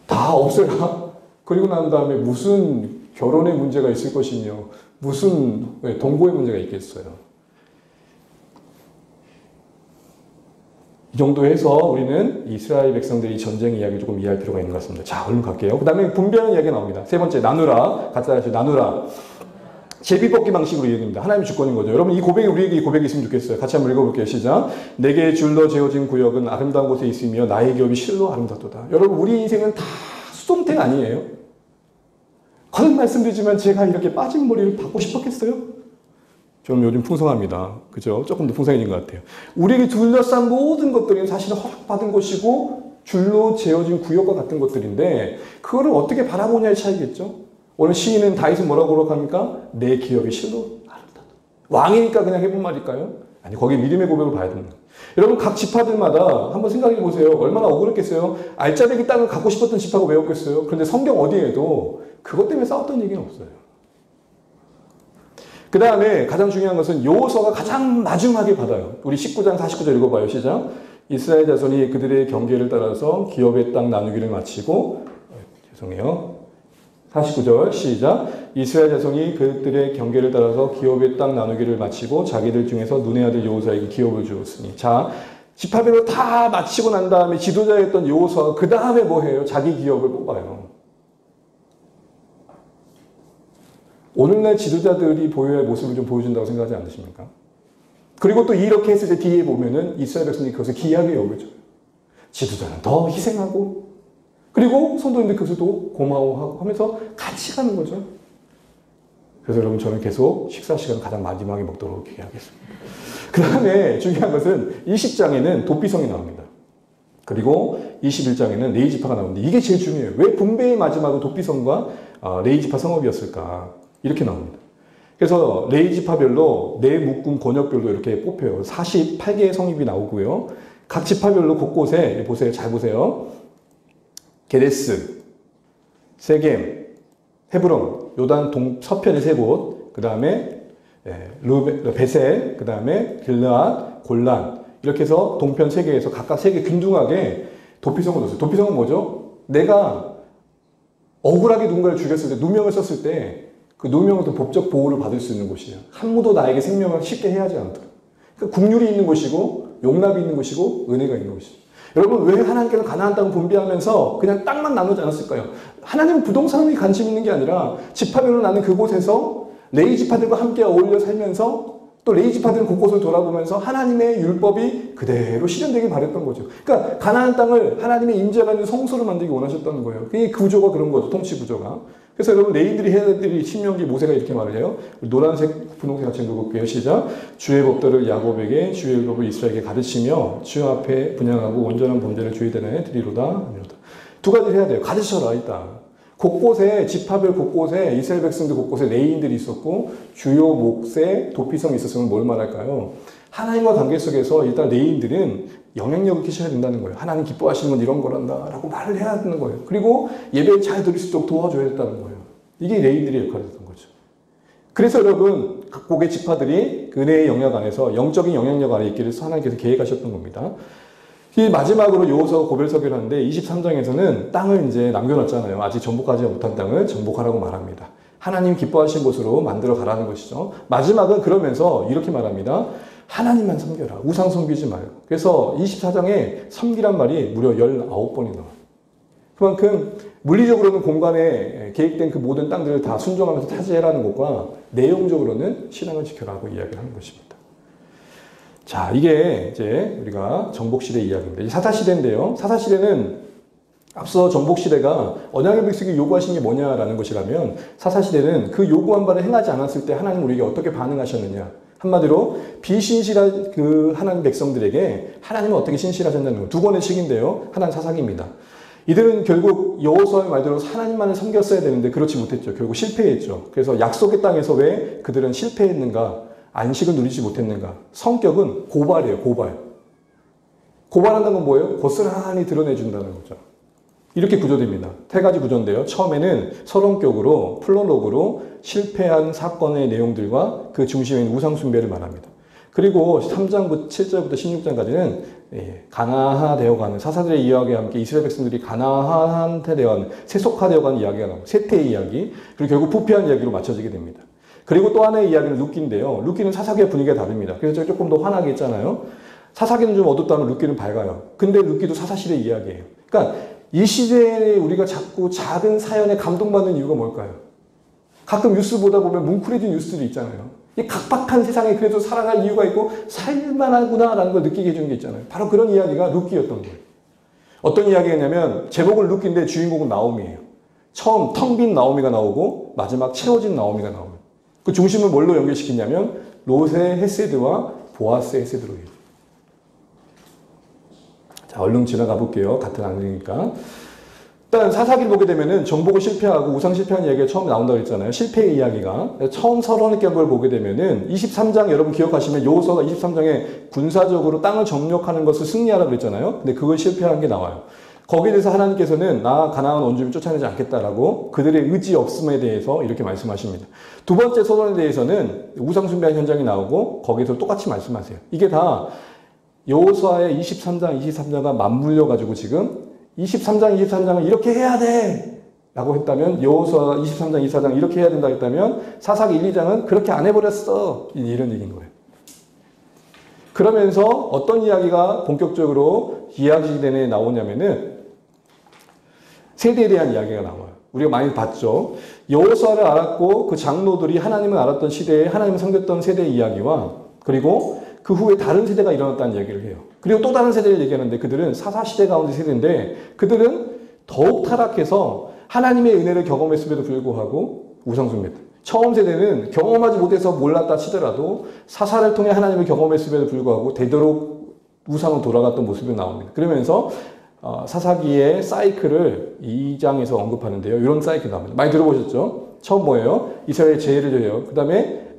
Speaker 1: 다 없애라. 그리고 난 다음에 무슨 결혼의 문제가 있을 것이며 무슨 동거의 문제가 있겠어요. 이 정도 해서 우리는 이스라엘 백성들이 전쟁 이야기를 조금 이해할 필요가 있는 것 같습니다. 자, 얼른 갈게요. 그 다음에 분배하는 이야기가 나옵니다. 세 번째, 나누라. 같이 하시죠. 나누라. 제비뽑기 방식으로 이야기합니다. 하나님의 주권인 거죠. 여러분 이 고백이 우리에게 이 고백이 있으면 좋겠어요. 같이 한번 읽어볼게요. 시작. 내게 줄로 재어진 구역은 아름다운 곳에 있으며 나의 기업이 실로 아름답도다. 여러분 우리 인생은 다 수동태 아니에요? 거듭 말씀드리지만 제가 이렇게 빠진 머리를 받고 싶었겠어요? 좀 요즘 풍성합니다. 그죠? 조금 더 풍성해진 것 같아요. 우리에게 둘러싼 모든 것들은 사실은 허락받은 것이고 줄로 재어진 구역과 같은 것들인데 그거를 어떻게 바라보냐의 차이겠죠? 오늘 시인은 다윗은 뭐라고 고백합니까? 내 기업이 실로 아름답다. 왕이니까 그냥 해본 말일까요? 아니 거기에 믿음의 고백을 봐야 됩니다. 여러분 각 지파들마다 한번 생각해 보세요. 얼마나 억울했겠어요? 알짜배기 땅을 갖고 싶었던 지파가 왜 없겠어요? 그런데 성경 어디에도 그것 때문에 싸웠던 얘기는 없어요. 그 다음에 가장 중요한 것은 여호수아가 가장 마지막에 받아요. 우리 19장 49절 읽어봐요. 시작. 이스라엘 자손이 그들의 경계를 따라서 기업의 땅 나누기를 마치고 죄송해요. 49절 시작. 이스라엘 자손이 그들의 경계를 따라서 기업의 땅 나누기를 마치고 자기들 중에서 눈의 아들 여호수아에게 기업을 주었으니 자 지파별로 다 마치고 난 다음에 지도자였던 여호수아가 그 다음에 뭐 해요? 자기 기업을 뽑아요. 오늘날 지도자들이 보여야 할 모습을 좀 보여준다고 생각하지 않으십니까? 그리고 또 이렇게 했을 때 뒤에 보면은 이스라엘 백성이 그것을 귀하게 여겨줘요. 지도자는 더 희생하고 그리고 성도님들 그것을 또 고마워하고 하면서 같이 가는 거죠. 그래서 여러분 저는 계속 식사 시간 가장 마지막에 먹도록 기회하겠습니다. 그 다음에 중요한 것은 20장에는 도피성이 나옵니다. 그리고 21장에는 레이지파가 나오는데 이게 제일 중요해요. 왜 분배의 마지막은 도피성과 레이지파 성읍이었을까? 이렇게 나옵니다. 그래서 레이지파별로 네 묶음 권역별로 이렇게 뽑혀요. 48개의 성읍이 나오고요. 각 지파별로 곳곳에 보세요. 잘 보세요. 게데스, 세겜, 헤브론, 요단 서편의 세 곳, 그 다음에 베셀, 그 다음에 길르앗, 골란, 이렇게 해서 동편 세 개에서 각각 세 개 균등하게 도피성을 뒀어요. 도피성은 뭐죠? 내가 억울하게 누군가를 죽였을 때, 누명을 썼을 때 그 누명으로부터 법적 보호를 받을 수 있는 곳이에요. 함부도 나에게 생명을 쉽게 해하지 않도록. 그러니까 국률이 있는 곳이고 용납이 있는 곳이고 은혜가 있는 곳이죠. 여러분, 왜 하나님께서 가나안 땅을 분배하면서 그냥 땅만 나누지 않았을까요? 하나님은 부동산에 관심 있는 게 아니라 지파별로 나는 그곳에서 레위 지파들과 함께 어울려 살면서 또 레위 지파들은 곳곳을 돌아보면서 하나님의 율법이 그대로 실현되길 바랬던 거죠. 그러니까 가나안 땅을 하나님의 임재가 있는 성소로 만들기 원하셨다는 거예요. 이 구조가 그런 거죠. 통치 구조가. 그래서 여러분, 레위들이 해야 될 일이 신명기 모세가 이렇게 말을 해요. 노란색, 분홍색 같이 읽어볼게요. 시작. 주의 법도를 야곱에게, 주의 율법을 이스라엘에게 가르치며 주 앞에 분양하고 온전한 범죄를 주의 대나에 드리로다. 아니로다. 두 가지를 해야 돼요. 가르쳐라, 일단. 곳곳에, 지파별 곳곳에, 이스라엘 백성들 곳곳에 레위인들이 있었고, 주요 목세, 도피성이 있었으면 뭘 말할까요? 하나님과 관계 속에서 일단 레위인들은 영향력을 끼쳐야 된다는 거예요. 하나님 기뻐하시는 건 이런 거란다 라고 말을 해야 되는 거예요. 그리고 예배를 잘 드릴 수 있도록 도와줘야 된다는 거예요. 이게 레위인들의 역할이었던 거죠. 그래서 여러분, 각국의 지파들이 은혜의 영역 안에서 영적인 영향력 안에 있기를 하나님께서 계획하셨던 겁니다. 이 마지막으로 여호수아가 고별서기를 하는데 23장에서는 땅을 이제 남겨놨잖아요. 아직 정복하지 못한 땅을 정복하라고 말합니다. 하나님 기뻐하신 곳으로 만들어 가라는 것이죠. 마지막은 그러면서 이렇게 말합니다. 하나님만 섬겨라. 우상 섬기지 말고. 그래서 24장에 섬기란 말이 무려 19번이 나와요. 그만큼 물리적으로는 공간에 계획된 그 모든 땅들을 다 순종하면서 차지해라는 것과 내용적으로는 신앙을 지켜라고 이야기를 하는 것입니다. 자, 이게 이제 우리가 정복시대 이야기입니다. 사사시대인데요. 사사시대는 앞서 정복시대가 언약의 백성이 요구하신 게 뭐냐라는 것이라면 사사시대는 그 요구한 바를 행하지 않았을 때 하나님 우리에게 어떻게 반응하셨느냐. 한마디로 비신실한 그 하나님 백성들에게 하나님은 어떻게 신실하셨냐는 거. 두 권의 책인데요. 하나는 사사기입니다. 이들은 결국 여호수아의 말대로 하나님만을 섬겼어야 되는데 그렇지 못했죠. 결국 실패했죠. 그래서 약속의 땅에서 왜 그들은 실패했는가? 안식을 누리지 못했는가? 성격은 고발이에요. 고발. 고발한다는 건 뭐예요? 고스란히 드러내준다는 거죠. 이렇게 구조됩니다. 세 가지 구조인데요. 처음에는 서론격으로 플로록으로 실패한 사건의 내용들과 그 중심에 있는 우상숭배를 말합니다. 그리고 3장부터 7절부터 16장까지는 가나화되어가는 사사들의 이야기와 함께 이스라엘 백성들이 가나화되어가는 세속화되어가는 이야기가 나옵니다. 세태의 이야기, 그리고 결국 부패한 이야기로 맞춰지게 됩니다. 그리고 또 하나의 이야기는 룻기인데요. 룻기는 사사기의 분위기가 다릅니다. 그래서 제가 조금 더 환하게 했잖아요. 사사기는 좀 어둡다면 룻기는 밝아요. 근데 룻기도 사사시대 이야기예요. 그러니까 이 시대에 우리가 자꾸 작은 사연에 감동받는 이유가 뭘까요? 가끔 뉴스 보다 보면 뭉클해진 뉴스들이 있잖아요. 이 각박한 세상에 그래도 살아갈 이유가 있고 살만하구나라는 걸 느끼게 해주는 게 있잖아요. 바로 그런 이야기가 룻기였던 거예요. 어떤 이야기였냐면 제목은 룻기인데 주인공은 나오미예요. 처음 텅 빈 나오미가 나오고 마지막 채워진 나오미가 나옵니다. 그 중심을 뭘로 연결시키냐면 롯의 헤세드와 보아스의 헤세드로 해요. 자, 얼른 지나가 볼게요. 같은 안경이니까. 일단 사사기를 보게 되면은 정복을 실패하고 우상 실패한 이야기가 처음 나온다고 했잖아요. 실패의 이야기가. 처음 서론의 격을 보게 되면은 23장 여러분 기억하시면 여호수아가 23장에 군사적으로 땅을 점령하는 것을 승리하라고 그랬잖아요. 근데 그걸 실패한 게 나와요. 거기에 대해서 하나님께서는 나 가나안 원주민 쫓아내지 않겠다라고 그들의 의지 없음에 대해서 이렇게 말씀하십니다. 두 번째 서론에 대해서는 우상 숭배한 현장이 나오고 거기에서 똑같이 말씀하세요. 이게 다 여호수아의 23장, 23장과 맞물려 가지고 지금 23장, 23장은 이렇게 해야 돼! 라고 했다면 여호수아 23장, 24장 이렇게 해야 된다 했다면 사사기 1, 2장은 그렇게 안 해버렸어! 이런 얘기인 거예요. 그러면서 어떤 이야기가 본격적으로 이야기대에 나오냐면은 세대에 대한 이야기가 나와요. 우리가 많이 봤죠. 여호수아를 알았고 그 장로들이 하나님을 알았던 시대에 하나님을 섬겼던 세대의 이야기와 그리고 그 후에 다른 세대가 일어났다는 얘기를 해요. 그리고 또 다른 세대를 얘기하는데 그들은 사사시대 가운데 세대인데 그들은 더욱 타락해서 하나님의 은혜를 경험했음에도 불구하고 우상숭배했다. 처음 세대는 경험하지 못해서 몰랐다 치더라도 사사를 통해 하나님을 경험했음에도 불구하고 되도록 우상으로 돌아갔던 모습이 나옵니다. 그러면서 사사기의 사이클을 2장에서 언급하는데요. 이런 사이클이 나옵니다. 많이 들어보셨죠? 처음 뭐예요? 이스라엘 제의를 해요. 그 다음에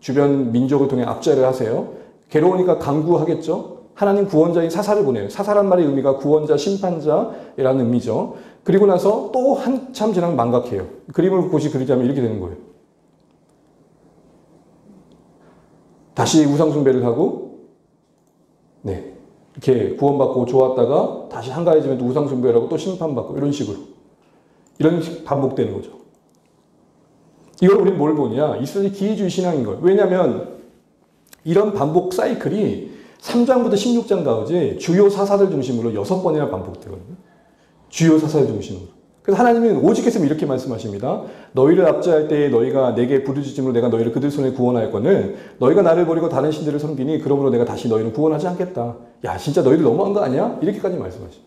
Speaker 1: 주변 민족을 통해 압제를 하세요. 괴로우니까 강구하겠죠? 하나님 구원자인 사사를 보내요. 사사란 말의 의미가 구원자, 심판자라는 의미죠. 그리고 나서 또 한참 지나면 망각해요. 그림을 보시 그리자면 이렇게 되는 거예요. 다시 우상숭배를 하고, 네. 이렇게 구원받고 좋았다가 다시 한가해지면 또 우상숭배를 하고 또 심판받고 이런 식으로. 이런 식 반복되는 거죠. 이걸 우리는 뭘 보냐? 이스라엘이 기회주의 신앙인 거예요. 왜냐하면 이런 반복 사이클이 3장부터 16장까지 주요 사사들 중심으로 6번이나 반복되거든요. 주요 사사들 중심으로. 그래서 하나님은 오직했으면 이렇게 말씀하십니다. 너희를 압제할 때에 너희가 내게 부르짖음으로 내가 너희를 그들 손에 구원하였거늘 너희가 나를 버리고 다른 신들을 섬기니 그러므로 내가 다시 너희를 구원하지 않겠다. 야 진짜 너희들 너무한 거 아니야? 이렇게까지 말씀하시죠.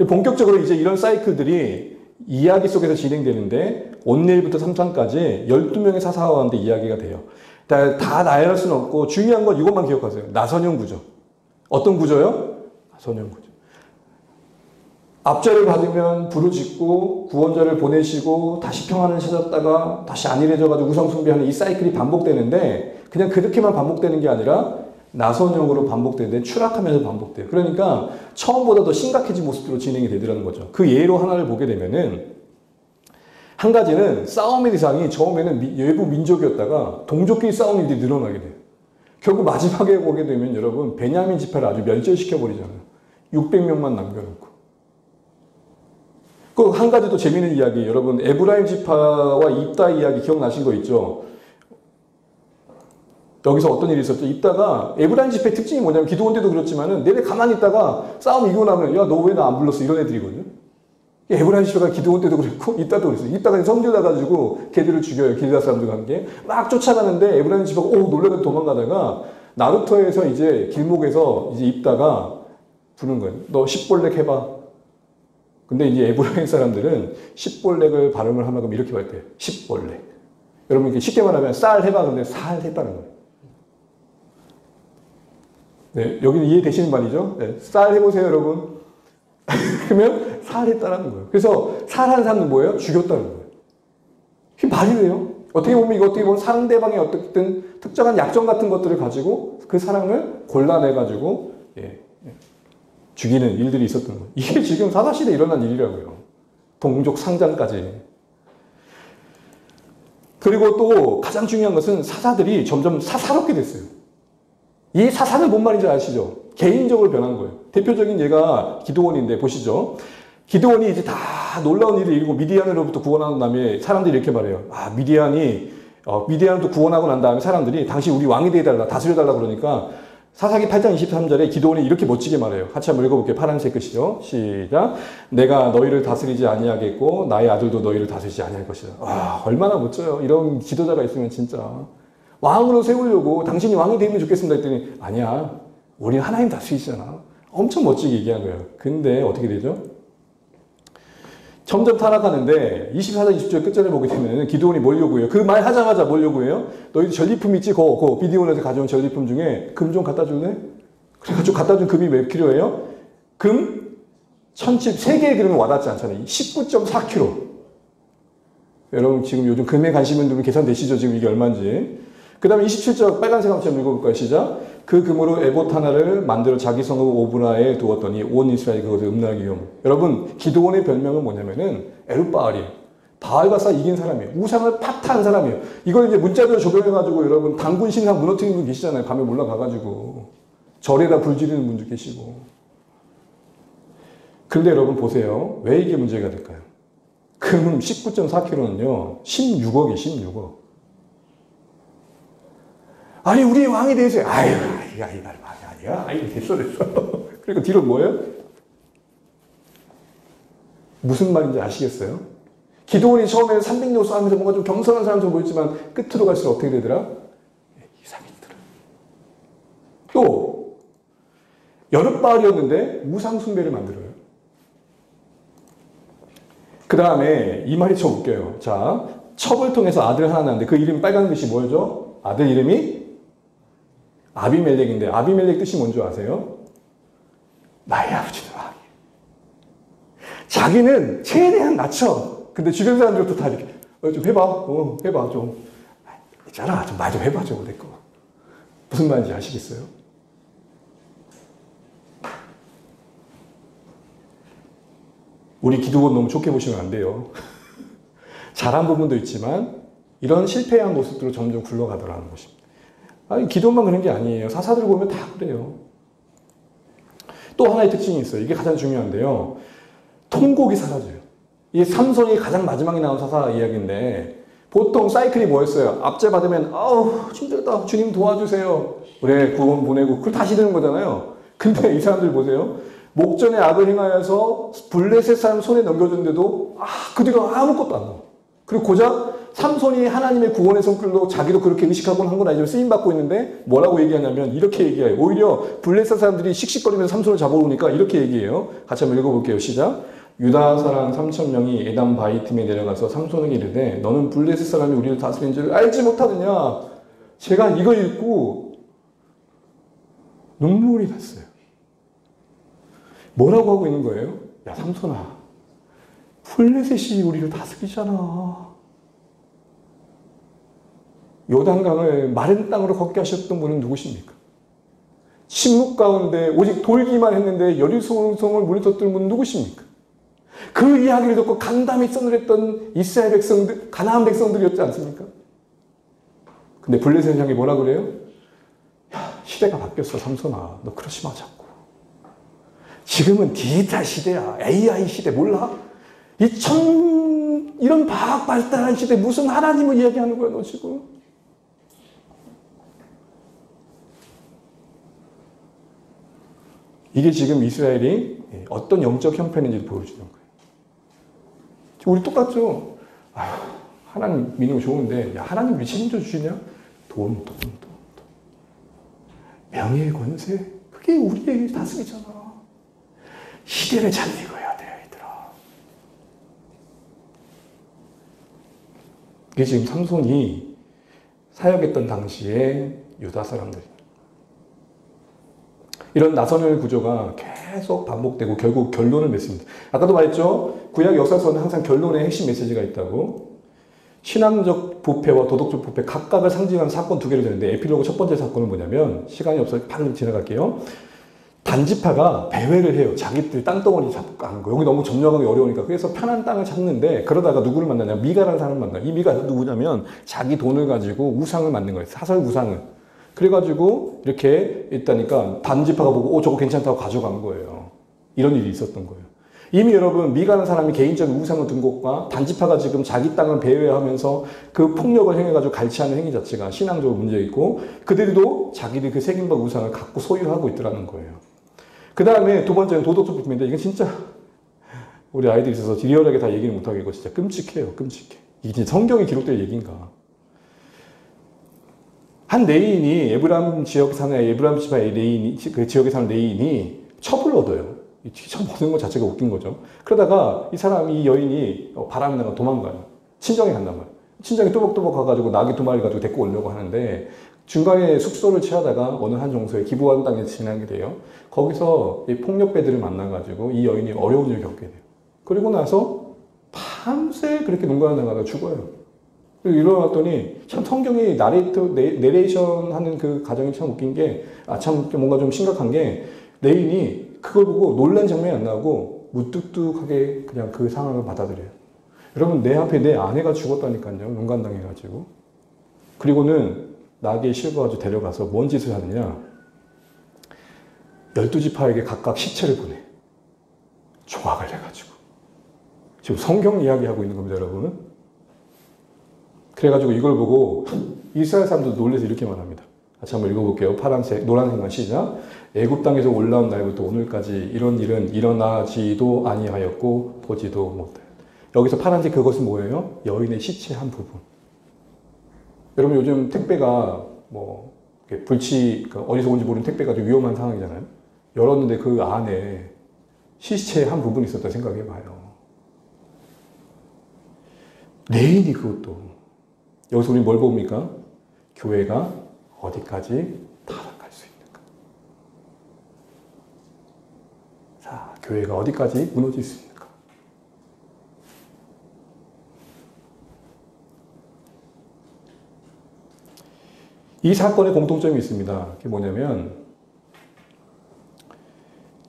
Speaker 1: 본격적으로 이제 이런 사이클들이 이야기 속에서 진행되는데 온내일부터 3장까지 12명의 사사와 가운데 이야기가 돼요. 다 나열할 수는 없고 중요한 건 이것만 기억하세요. 나선형 구조. 어떤 구조요? 나선형 구조. 압제를 받으면 부르짖고 구원자를 보내시고 다시 평안을 찾았다가 다시 안일해져가지고 우상숭배하는 이 사이클이 반복되는데 그냥 그렇게만 반복되는 게 아니라 나선형으로 반복되는데 추락하면서 반복돼요. 그러니까 처음보다 더 심각해진 모습으로 진행이 되더라는 거죠. 그 예로 하나를 보게 되면은 한 가지는 싸움의 대상이 처음에는 외부 민족이었다가 동족끼리 싸우는 일이 늘어나게 돼요. 결국 마지막에 보게 되면 여러분 베냐민 지파를 아주 멸절시켜 버리잖아요. 600명만 남겨놓고. 그 한 가지 또 재미있는 이야기, 여러분 에브라임 지파와 입다 이야기 기억나신 거 있죠? 여기서 어떤 일이 있었죠? 입다가 에브라임 지파의 특징이 뭐냐면 기도원 때도 그렇지만은 내내 가만히 있다가 싸움 이기고 나면 야 너 왜 나 안 불렀어? 이런 애들이거든요. 에브라임 지파가 기도원 때도 그랬고 입다도 그랬어요. 입다가 성질 나가지고 걔들을 죽여요. 길다 사람들과 함께 막 쫓아가는데 에브라임 지파가 놀래서 도망가다가 나루토에서 이제 길목에서 이제 입다가 부르는 거예요. 너 십볼렉 해봐. 근데 이제 에브라임 사람들은 십볼렉을 발음을 하면 이렇게 말해요. 십볼렉. 여러분 이렇게 쉽게 말하면 쌀 해봐. 근데 살 했다는 거예요. 네, 여기는 이해되시는 말이죠? 네, 쌀 해보세요, 여러분. 그러면 살 했다는 거예요. 그래서 살한 사람은 뭐예요? 죽였다는 거예요. 이게 말이 돼요? 어떻게 보면 상대방의 어떤 특정한 약점 같은 것들을 가지고 그 사람을 골라내가지고 죽이는 일들이 있었던 거예요. 이게 지금 사사시대에 일어난 일이라고요. 동족 상장까지. 그리고 또 가장 중요한 것은 사사들이 점점 사사롭게 됐어요. 이 사사는 뭔 말인지 아시죠? 개인적으로 변한 거예요. 대표적인 예가 기드온인데 보시죠. 기드온이 이제 다 놀라운 일을 이루고 미디안으로부터 구원한 다음에 사람들이 이렇게 말해요. 미디안도 구원하고 난 다음에 사람들이 당신 우리 왕이 되어달라, 다스려달라 그러니까 사사기 8장 23절에 기드온이 이렇게 멋지게 말해요. 같이 한번 읽어볼게요. 파란색 글씨죠. 시작. 내가 너희를 다스리지 아니하겠고 나의 아들도 너희를 다스리지 아니할 것이다. 와, 얼마나 멋져요. 이런 지도자가 있으면 진짜. 왕으로 세우려고 당신이 왕이 되면 좋겠습니다 했더니 아니야. 우리는 하나님 다스리시잖아. 엄청 멋지게 얘기한 거예요. 근데 어떻게 되죠? 점점 타락하는데 24장 20절 끝절에 보게 되면 기드온이 뭘 요구해요? 그 말 하자마자 뭘 요구해요? 너희들 전리품 있지? 미디온에서 가져온 전리품 중에 금 좀 갖다 줄래? 그래가지고 갖다 준 금이 몇 킬로예요? 금 1000칩 3개의 금은 와닿지 않잖아요. 19.4kg. 여러분 지금 요즘 금에 관심 있는 분 계산되시죠? 지금 이게 얼마인지. 그 다음에 27절 빨간색 한번 읽어볼까요? 시작. 그 금으로 에봇 하나를 만들어 자기 성읍 오브라에 두었더니 온 이스라엘이 그것을 음란하게 여겨. 여러분 기드온의 별명은 뭐냐면은 에룻바알이에요. 바알과 이긴 사람이에요. 우상을 파탄한 사람이에요. 이걸 이제 문자대로 적용해가지고 여러분 단군 신상 무너뜨리는 분 계시잖아요. 밤에 몰라가가지고 절에다 불 지르는 분도 계시고. 그런데 여러분 보세요. 왜 이게 문제가 될까요? 금 19.4kg는요 16억이에요. 16억. 아니 우리 왕이 되세요. 이거 아니야. 됐어. 그리고 뒤로 뭐예요? 무슨 말인지 아시겠어요? 기드온이 처음에 300명 싸우면서 뭔가 좀 겸손한 사람처럼 보였지만 끝으로 갈수록 어떻게 되더라? 이상이 되더라. 또 여룻바알이었는데 우상 숭배를 만들어요. 그 다음에 이 말이 참 웃겨요. 자, 첩을 통해서 아들 하나 낳는데 그 이름이 빨간 글씨 뭐죠? 아들 이름이 아비멜렉인데 아비멜렉 뜻이 뭔지 아세요? 나의 아버지는 왕이에요. 자기는 최대한 낮춰. 근데 주변 사람들도 다 이렇게 좀 해봐. 해봐 좀. 있잖아. 좀 말 좀 해봐 좀 내 거. 무슨 말인지 아시겠어요? 우리 기도원 너무 좋게 보시면 안 돼요. 잘한 부분도 있지만 이런 실패한 모습들로 점점 굴러가더라는 것입니다. 아니, 기도만 그런 게 아니에요. 사사들 보면 다 그래요. 또 하나의 특징이 있어요. 이게 가장 중요한데요. 통곡이 사라져요. 이 삼손이 가장 마지막에 나온 사사 이야기인데 보통 사이클이 뭐였어요? 압제 받으면 아우 힘들다. 주님 도와주세요. 그래 구원 보내고 그걸 다시 드는 거잖아요. 근데 이 사람들 보세요. 목전에 악을 행하여서 블레셋 사람 손에 넘겨줬는데도 그 뒤로 아무것도 안 나와. 그리고 고작 삼손이 하나님의 구원의 손길로 자기도 그렇게 의식하고 한 건 아니지만 쓰임받고 있는데 뭐라고 얘기하냐면 이렇게 얘기해요. 오히려 블레셋 사람들이 씩씩거리면서 삼손을 잡아오니까 이렇게 얘기해요. 같이 한번 읽어볼게요. 시작. 유다 사람 3,000명이 에담 바이팀에 내려가서 삼손에게 이르되 너는 블레셋 사람이 우리를 다스리는 줄 알지 못하느냐. 제가 이거 읽고 눈물이 났어요. 뭐라고 하고 있는 거예요? 야 삼손아, 블레셋이 우리를 다스리잖아. 요단강을 마른 땅으로 걷게 하셨던 분은 누구십니까? 침묵 가운데 오직 돌기만 했는데 여리고성을 물에 터뜨린 분은 누구십니까? 그 이야기를 듣고 간담이 서늘했던 이스라엘 백성들, 가나안 백성들이었지 않습니까? 근데 블레셋 향이 뭐라 그래요? 야, 시대가 바뀌었어, 삼손아. 너 그러지 마, 자꾸. 지금은 디지털 시대야. AI 시대 몰라? 이런 과학 발달한 시대 무슨 하나님을 이야기하는 거야, 너 지금? 이게 지금 이스라엘이 어떤 영적 형편인지 보여주는 거예요. 우리 똑같죠? 아휴, 하나님 믿는 거 좋은데, 야, 하나님 왜 책임져 주시냐? 돈. 명예, 권세, 그게 우리의 다스리잖아. 시대를 잘 읽어야 돼요, 얘들아. 이게 지금 삼손이 사역했던 당시에 유다 사람들입니다. 이런 나선의 구조가 계속 반복되고 결국 결론을 맺습니다. 아까도 말했죠? 구약 역사서는 항상 결론에 핵심 메시지가 있다고. 신앙적 부패와 도덕적 부패 각각을 상징하는 사건 두 개를 되는데 에필로그 첫 번째 사건은 뭐냐면 시간이 없어서 바로 지나갈게요. 단지파가 배회를 해요. 자기들 땅덩어리 잡고 가는 거. 여기 너무 점령하기 어려우니까. 그래서 편한 땅을 찾는데 그러다가 누구를 만나냐? 미가라는 사람을 만나요. 이 미가 누구냐면 자기 돈을 가지고 우상을 만든 거예요. 사설 우상을. 그래가지고 이렇게 있다니까 단지파가 보고 저거 괜찮다고 가져간 거예요. 이런 일이 있었던 거예요. 이미 여러분 미가라는 사람이 개인적인 우상을 둔 것과 단지파가 지금 자기 땅을 배회하면서 그 폭력을 행해가지고 갈취하는 행위 자체가 신앙적으로 문제 있고 그들도 자기들이 그 색임박 우상을 갖고 소유하고 있더라는 거예요. 그 다음에 두 번째는 도덕적 부패인데 이건 진짜 우리 아이들이 있어서 리얼하게 다 얘기를 못하겠고 진짜 끔찍해요. 끔찍해. 이게 진짜 성경에 기록된 얘기인가. 한 레인이 에브람 지역에 사는 에브람 지파의 레인이 그 지역에 사는 레인이 첩을 얻어요. 첩 얻는 것 자체가 웃긴 거죠. 그러다가 이 사람이 이 여인이 바람이 나가 도망가요. 친정에 간단 말이에요. 친정에 또박또박 가가지고 나귀 2마리 가지고 데리고 오려고 하는데 중간에 숙소를 취하다가 어느 한 정소에 기부한 땅에 지나게 돼요. 거기서 이 폭력배들을 만나가지고 이 여인이 어려운 일을 겪게 돼요. 그리고 나서 밤새 그렇게 농간을 나가다 죽어요. 일어났더니 참 성경이 내레이션 하는 그 과정이 참 웃긴 게 참 뭔가 좀 심각한 게 레인이 그걸 보고 놀란 장면이 안 나오고 무뚝뚝하게 그냥 그 상황을 받아들여요. 여러분 내 앞에 내 아내가 죽었다니까요. 농간당해가지고. 그리고는 나귀에 실어가지고 데려가서 뭔 짓을 하느냐. 12지파에게 각각 시체를 보내. 조각을 해가지고. 지금 성경 이야기하고 있는 겁니다, 여러분. 그래가지고 이걸 보고 이스라엘 사람들도 놀라서 이렇게 말합니다. 같이 한번 읽어볼게요. 파란색, 노란색만 시작. 애굽 땅에서 올라온 날부터 오늘까지 이런 일은 일어나지도 아니하였고 보지도 못하였다. 여기서 파란색 그것은 뭐예요? 여인의 시체 한 부분. 여러분 요즘 택배가 뭐 어디서 온지 모르는 택배가 좀 위험한 상황이잖아요. 열었는데 그 안에 시체의 한 부분이 있었다 생각해봐요. 레인이 그것도. 여기서 우리 뭘 봅니까? 교회가 어디까지 타락할 수 있는가? 자, 교회가 어디까지 무너질 수 있는가? 이 사건의 공통점이 있습니다. 그게 뭐냐면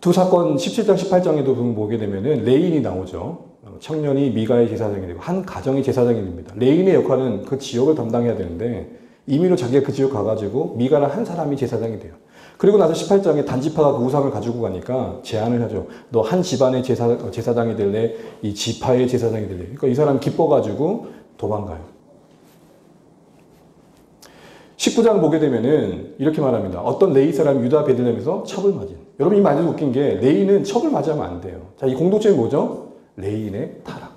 Speaker 1: 두 사건 17장, 18장에도 보게 되면은 레인이 나오죠. 청년이 미가의 제사장이 되고 한 가정의 제사장이 됩니다. 레인의 역할은 그 지역을 담당해야 되는데 임의로 자기가 그 지역 가가지고 미가라는 한 사람이 제사장이 돼요. 그리고 나서 18장에 단지파가 그 우상을 가지고 가니까 제안을 하죠. 너 한 집안의 제사장이 될래? 이 지파의 제사장이 될래? 그러니까 이 사람 기뻐가지고 도망가요. 19장 보게 되면은 이렇게 말합니다. 어떤 레위 사람 유다 베들레헴에서 첩을 맞은. 여러분 이 말이 웃긴 게 레위는 첩을 맞이하면 안 돼요. 자, 이 공통점이 뭐죠? 레인의 타락.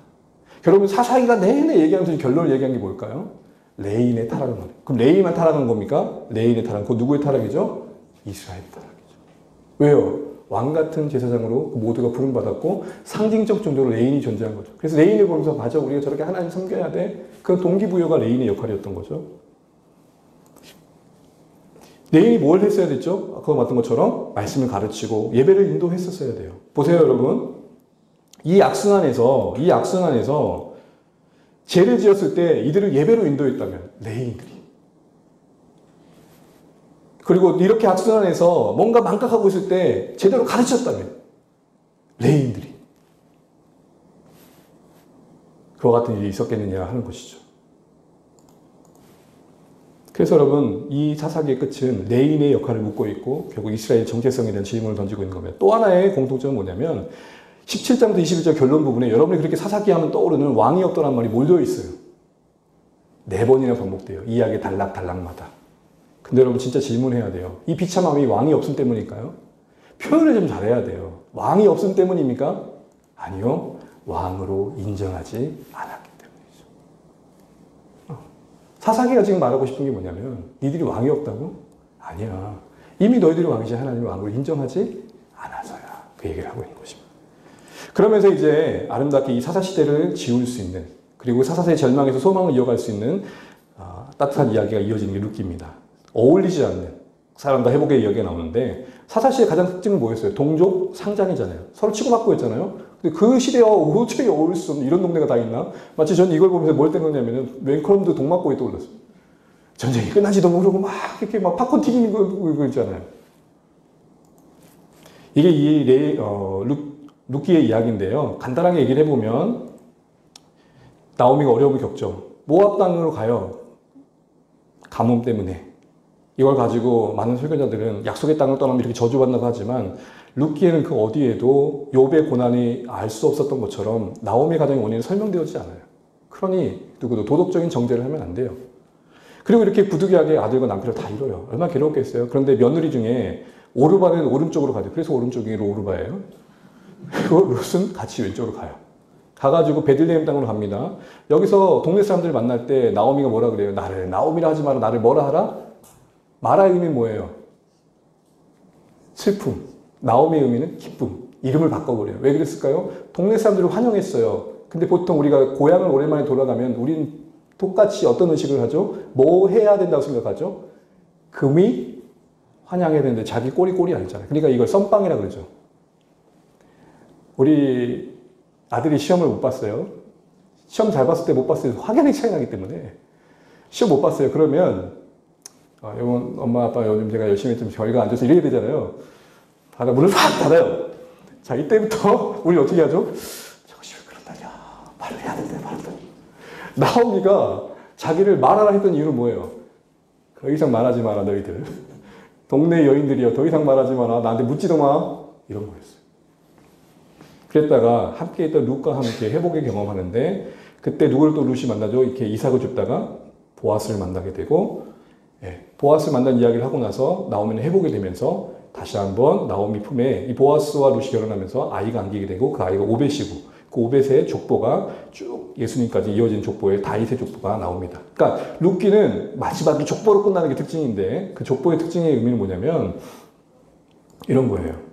Speaker 1: 여러분 사사기가 내내 얘기하면서 결론을 얘기한 게 뭘까요? 레인의 타락을 말해요. 그럼 레인만 타락한 겁니까? 레인의 타락. 그 누구의 타락이죠? 이스라엘 타락이죠. 왜요? 왕 같은 제사장으로 모두가 부름받았고 상징적 정도로 레인이 존재한 거죠. 그래서 레인을 보면서 맞아 우리가 저렇게 하나님 섬겨야 돼. 그런 동기부여가 레인의 역할이었던 거죠. 레인이 뭘 했어야 됐죠? 아까 봤던 것처럼 말씀을 가르치고 예배를 인도했었어야 돼요. 보세요 여러분. 이 악순환에서 죄를 지었을 때 이들을 예배로 인도했다면 레인들이, 그리고 이렇게 악순환에서 뭔가 망각하고 있을 때 제대로 가르쳤다면 레인들이, 그와 같은 일이 있었겠느냐 하는 것이죠. 그래서 여러분 이 사사기의 끝은 레인의 역할을 묻고 있고 결국 이스라엘 정체성에 대한 질문을 던지고 있는 겁니다. 또 하나의 공통점은 뭐냐면 17장부터 21장 결론 부분에 여러분이 그렇게 사사기 하면 떠오르는 왕이 없더란 말이 몰려 있어요. 4번이나 반복돼요. 이야기 단락마다. 근데 여러분 진짜 질문해야 돼요. 이 비참함이 왕이 없음 때문일까요? 표현을 좀 잘해야 돼요. 왕이 없음 때문입니까? 아니요. 왕으로 인정하지 않았기 때문이죠. 사사기가 지금 말하고 싶은 게 뭐냐면 니들이 왕이 없다고? 아니야. 이미 너희들이 왕이지 하나님이 왕으로 인정하지 않아서야. 그 얘기를 하고 있는 것입니다. 그러면서 이제 아름답게 이 사사시대를 지울 수 있는, 그리고 사사세의 절망에서 소망을 이어갈 수 있는 따뜻한 이야기가 이어지는 게 룻기입니다. 어울리지 않는 사람과 회복의 이야기가 나오는데 사사시의 가장 특징은 뭐였어요? 동족 상장이잖아요. 서로 치고받고 있잖아요. 근데 그 시대와 도저히 어울릴 수 없는 이런 동네가 다 있나? 마치 저는 이걸 보면서 뭘 생각했냐면은 맹컬럼도 동막고에 떠올랐어요. 전쟁이 끝나지도 모르고 막 이렇게 막 팝콘 튀기는 거 있잖아요. 이게 이 룻기의 이야기인데요. 간단하게 얘기를 해보면 나오미가 어려움을 겪죠. 모압 땅으로 가요. 가뭄 때문에. 이걸 가지고 많은 설교자들은 약속의 땅을 떠나면 이렇게 저주받는다고 하지만 룻기에는 그 어디에도 욥의 고난이 알 수 없었던 것처럼 나오미의 가정의 원인은 설명되어지지 않아요. 그러니 누구도 도덕적인 정죄를 하면 안 돼요. 그리고 이렇게 부득이하게 아들과 남편을 다 잃어요. 얼마나 괴롭겠어요. 그런데 며느리 중에 오르바는 오른쪽으로 가죠. 그래서 오른쪽이 오르바예요. 그리고 룻은 같이 왼쪽으로 가요. 가가지고 베들레헴 땅으로 갑니다. 여기서 동네 사람들 만날 때 나오미가 뭐라 그래요? 나를 나오미라 하지 마라. 나를 뭐라 하라? 마라의 의미는 뭐예요? 슬픔. 나오미의 의미는 기쁨. 이름을 바꿔버려요. 왜 그랬을까요? 동네 사람들을 환영했어요. 근데 보통 우리가 고향을 오랜만에 돌아가면 우리는 똑같이 어떤 의식을 하죠? 뭐 해야 된다고 생각하죠? 금이 환영해야 되는데 자기 꼬리 아니잖아요. 그러니까 이걸 썸빵이라 그러죠. 우리 아들이 시험을 못 봤어요. 시험 잘 봤을 때 못 봤을 때 확연히 차이 나기 때문에 시험 못 봤어요. 그러면 여러분 엄마 아빠 요즘 제가 열심히 했지만 결과 안 줘서 이래야 되잖아요. 바다 문을 확 닫아요. 자 이때부터 우리 어떻게 하죠? 저것이 왜 그런다냐. 말을 해야 된다. 나오미가 자기를 말하라 했던 이유는 뭐예요? 더 이상 말하지 마라 너희들. 동네 여인들이여 더 이상 말하지 마라. 나한테 묻지도 마. 이런 거였어요. 그랬다가 함께 있던 룻과 함께 회복의 경험하는데 그때 누구를 또 룻이 만나죠? 이렇게 이삭을 줍다가 보아스를 만나게 되고 보아스를 만난 이야기를 하고 나서 나오미는 회복이 되면서 다시 한번 나오미 품에 이 보아스와 룻이 결혼하면서 아이가 안기게 되고 그 아이가 오벳이고 그 오벳의 족보가 쭉 예수님까지 이어진 족보에 다윗의 족보가 나옵니다. 그러니까 룻기는 마지막에 족보로 끝나는 게 특징인데 그 족보의 특징의 의미는 뭐냐면 이런 거예요.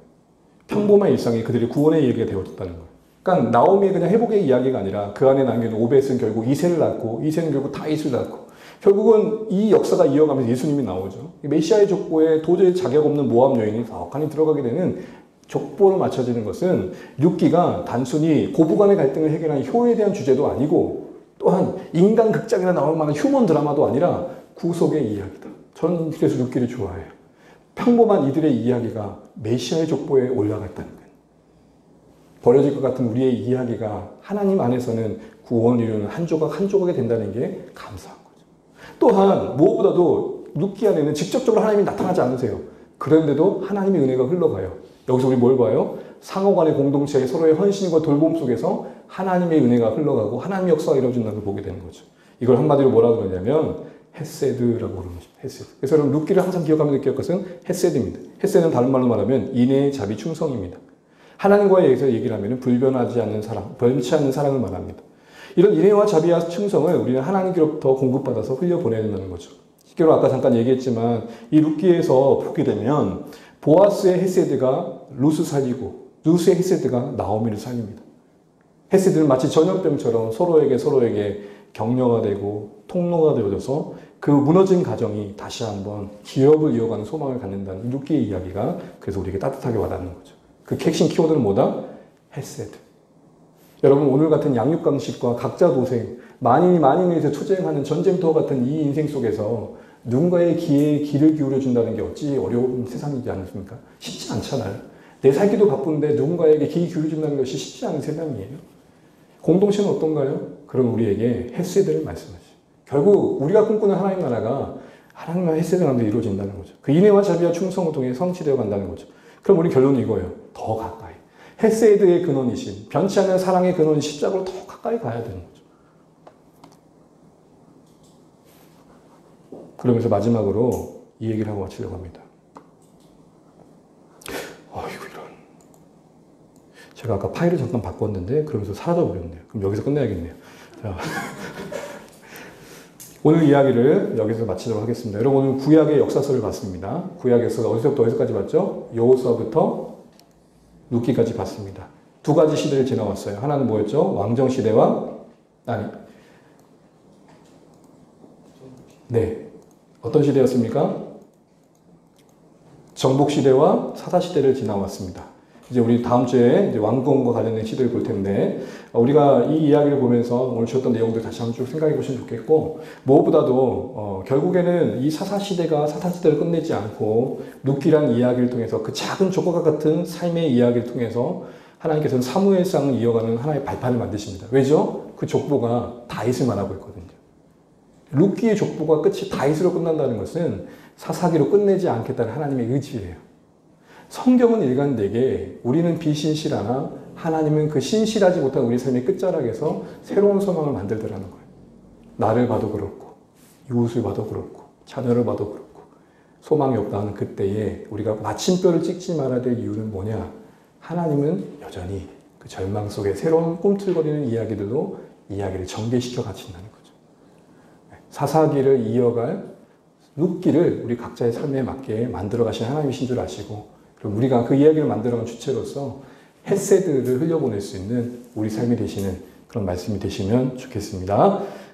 Speaker 1: 평범한 일상이 그들의 구원의 얘기가 되어졌다는 거예요. 그러니까 나오미의 그냥 회복의 이야기가 아니라 그 안에 남겨진 오벳은 결국 이새를 낳고 이새는 결국 다윗을 낳고 결국은 이 역사가 이어가면서 예수님이 나오죠. 메시아의 족보에 도저히 자격 없는 모압 여인이 가혹하니 들어가게 되는 족보로 맞춰지는 것은 룻기가 단순히 고부간의 갈등을 해결하는 효에 대한 주제도 아니고 또한 인간 극장이나 나올 만한 휴먼 드라마도 아니라 구속의 이야기다. 저는 그래서 룻기를 좋아해요. 평범한 이들의 이야기가 메시아의 족보에 올라갔다는 거예요. 버려질 것 같은 우리의 이야기가 하나님 안에서는 구원을 이루는 한 조각 한 조각이 된다는 게 감사한 거죠. 또한 무엇보다도 룻기 안에는 직접적으로 하나님이 나타나지 않으세요. 그런데도 하나님의 은혜가 흘러가요. 여기서 우리 뭘 봐요? 상호간의 공동체의 서로의 헌신과 돌봄 속에서 하나님의 은혜가 흘러가고 하나님의 역사가 이루어진다는 걸 보게 되는 거죠. 이걸 한마디로 뭐라 그러냐면 헤세드라고 부르는 거죠. 헤세드. 그래서 여러분 룻기를 항상 기억하면 될 것은 헤세드입니다. 헤세드는 다른 말로 말하면 인내, 자비, 충성입니다. 하나님과의 얘기를 하면 불변하지 않는 사랑, 변치 않는 사랑을 말합니다. 이런 인내와 자비와 충성을 우리는 하나님께로부터 공급받아서 흘려보내야 된다는 거죠. 실제로 아까 잠깐 얘기했지만 이 룻기에서 보게 되면 보아스의 헤세드가 룻을 살리고 룻의 헤세드가 나오미를 살립니다. 헤세드는 마치 전염병처럼 서로에게 격려가 되고 통로가 되어져서 그 무너진 가정이 다시 한번 기업을 이어가는 소망을 갖는다는 룻기의 이야기가 그래서 우리에게 따뜻하게 와닿는 거죠. 그 핵심 키워드는 뭐다? 헤세드. 여러분 오늘 같은 양육강식과 각자 도생, 만인이 만인을 위해서 투쟁하는 전쟁터 같은 이 인생 속에서 누군가의 기회에 귀를 기울여준다는 게 어찌 어려운 세상이지 않습니까? 쉽지 않잖아요. 내 살기도 바쁜데 누군가에게 귀 기울여준다는 것이 쉽지 않은 세상이에요. 공동체는 어떤가요? 그럼 우리에게 헤세드를 말씀하시죠. 결국 우리가 꿈꾸는 하나님 나라가 하나님과 헤세드 가운데 이루어진다는 거죠. 그 인애와 자비와 충성을 통해 성취되어 간다는 거죠. 그럼 우리 결론은 이거예요. 더 가까이. 헤세드의 근원이신, 변치 않는 사랑의 근원인 십자가로 더 가까이 가야 되는 거죠. 그러면서 마지막으로 이 얘기를 하고 마치려고 합니다. 아이고 이런. 제가 아까 파일을 잠깐 바꿨는데 그러면서 사라져버렸네요. 그럼 여기서 끝내야겠네요. 자. 오늘 이야기를 여기서 마치도록 하겠습니다. 여러분 오늘 구약의 역사서를 봤습니다. 구약의 역사가 어디서부터 어디서까지 봤죠? 여호수아부터 룻기까지 봤습니다. 두 가지 시대를 지나왔어요. 하나는 뭐였죠? 왕정 시대와 어떤 시대였습니까? 정복 시대와 사사 시대를 지나왔습니다. 이제 우리 다음 주에 이제 왕궁과 관련된 시대를 볼 텐데 우리가 이 이야기를 보면서 오늘 주었던 내용들 다시 한번 쭉 생각해 보시면 좋겠고 무엇보다도 결국에는 이 사사 시대가 사사 시대를 끝내지 않고 룻기란 이야기를 통해서 그 작은 조각과 같은 삶의 이야기를 통해서 하나님께서는 사무엘상을 이어가는 하나의 발판을 만드십니다. 왜죠? 그 족보가 다윗을 말하고 있거든요. 룻기의 족보가 끝이 다윗으로 끝난다는 것은 사사기로 끝내지 않겠다는 하나님의 의지예요. 성경은 일관되게 우리는 비신실하나 하나님은 그 신실하지 못한 우리 삶의 끝자락에서 새로운 소망을 만들더라는 거예요. 나를 봐도 그렇고 이웃을 봐도 그렇고 자녀를 봐도 그렇고 소망이 없다 하는 그때에 우리가 마침표를 찍지 말아야 될 이유는 뭐냐? 하나님은 여전히 그 절망 속에 새로운 꿈틀거리는 이야기들로 이야기를 전개시켜 가신다는 거죠. 사사기를 이어갈 룻기를 우리 각자의 삶에 맞게 만들어 가신 하나님이신 줄 아시고 그럼 우리가 그 이야기를 만들어간 주체로서 헤세드를 흘려보낼 수 있는 우리 삶이 되시는 그런 말씀이 되시면 좋겠습니다.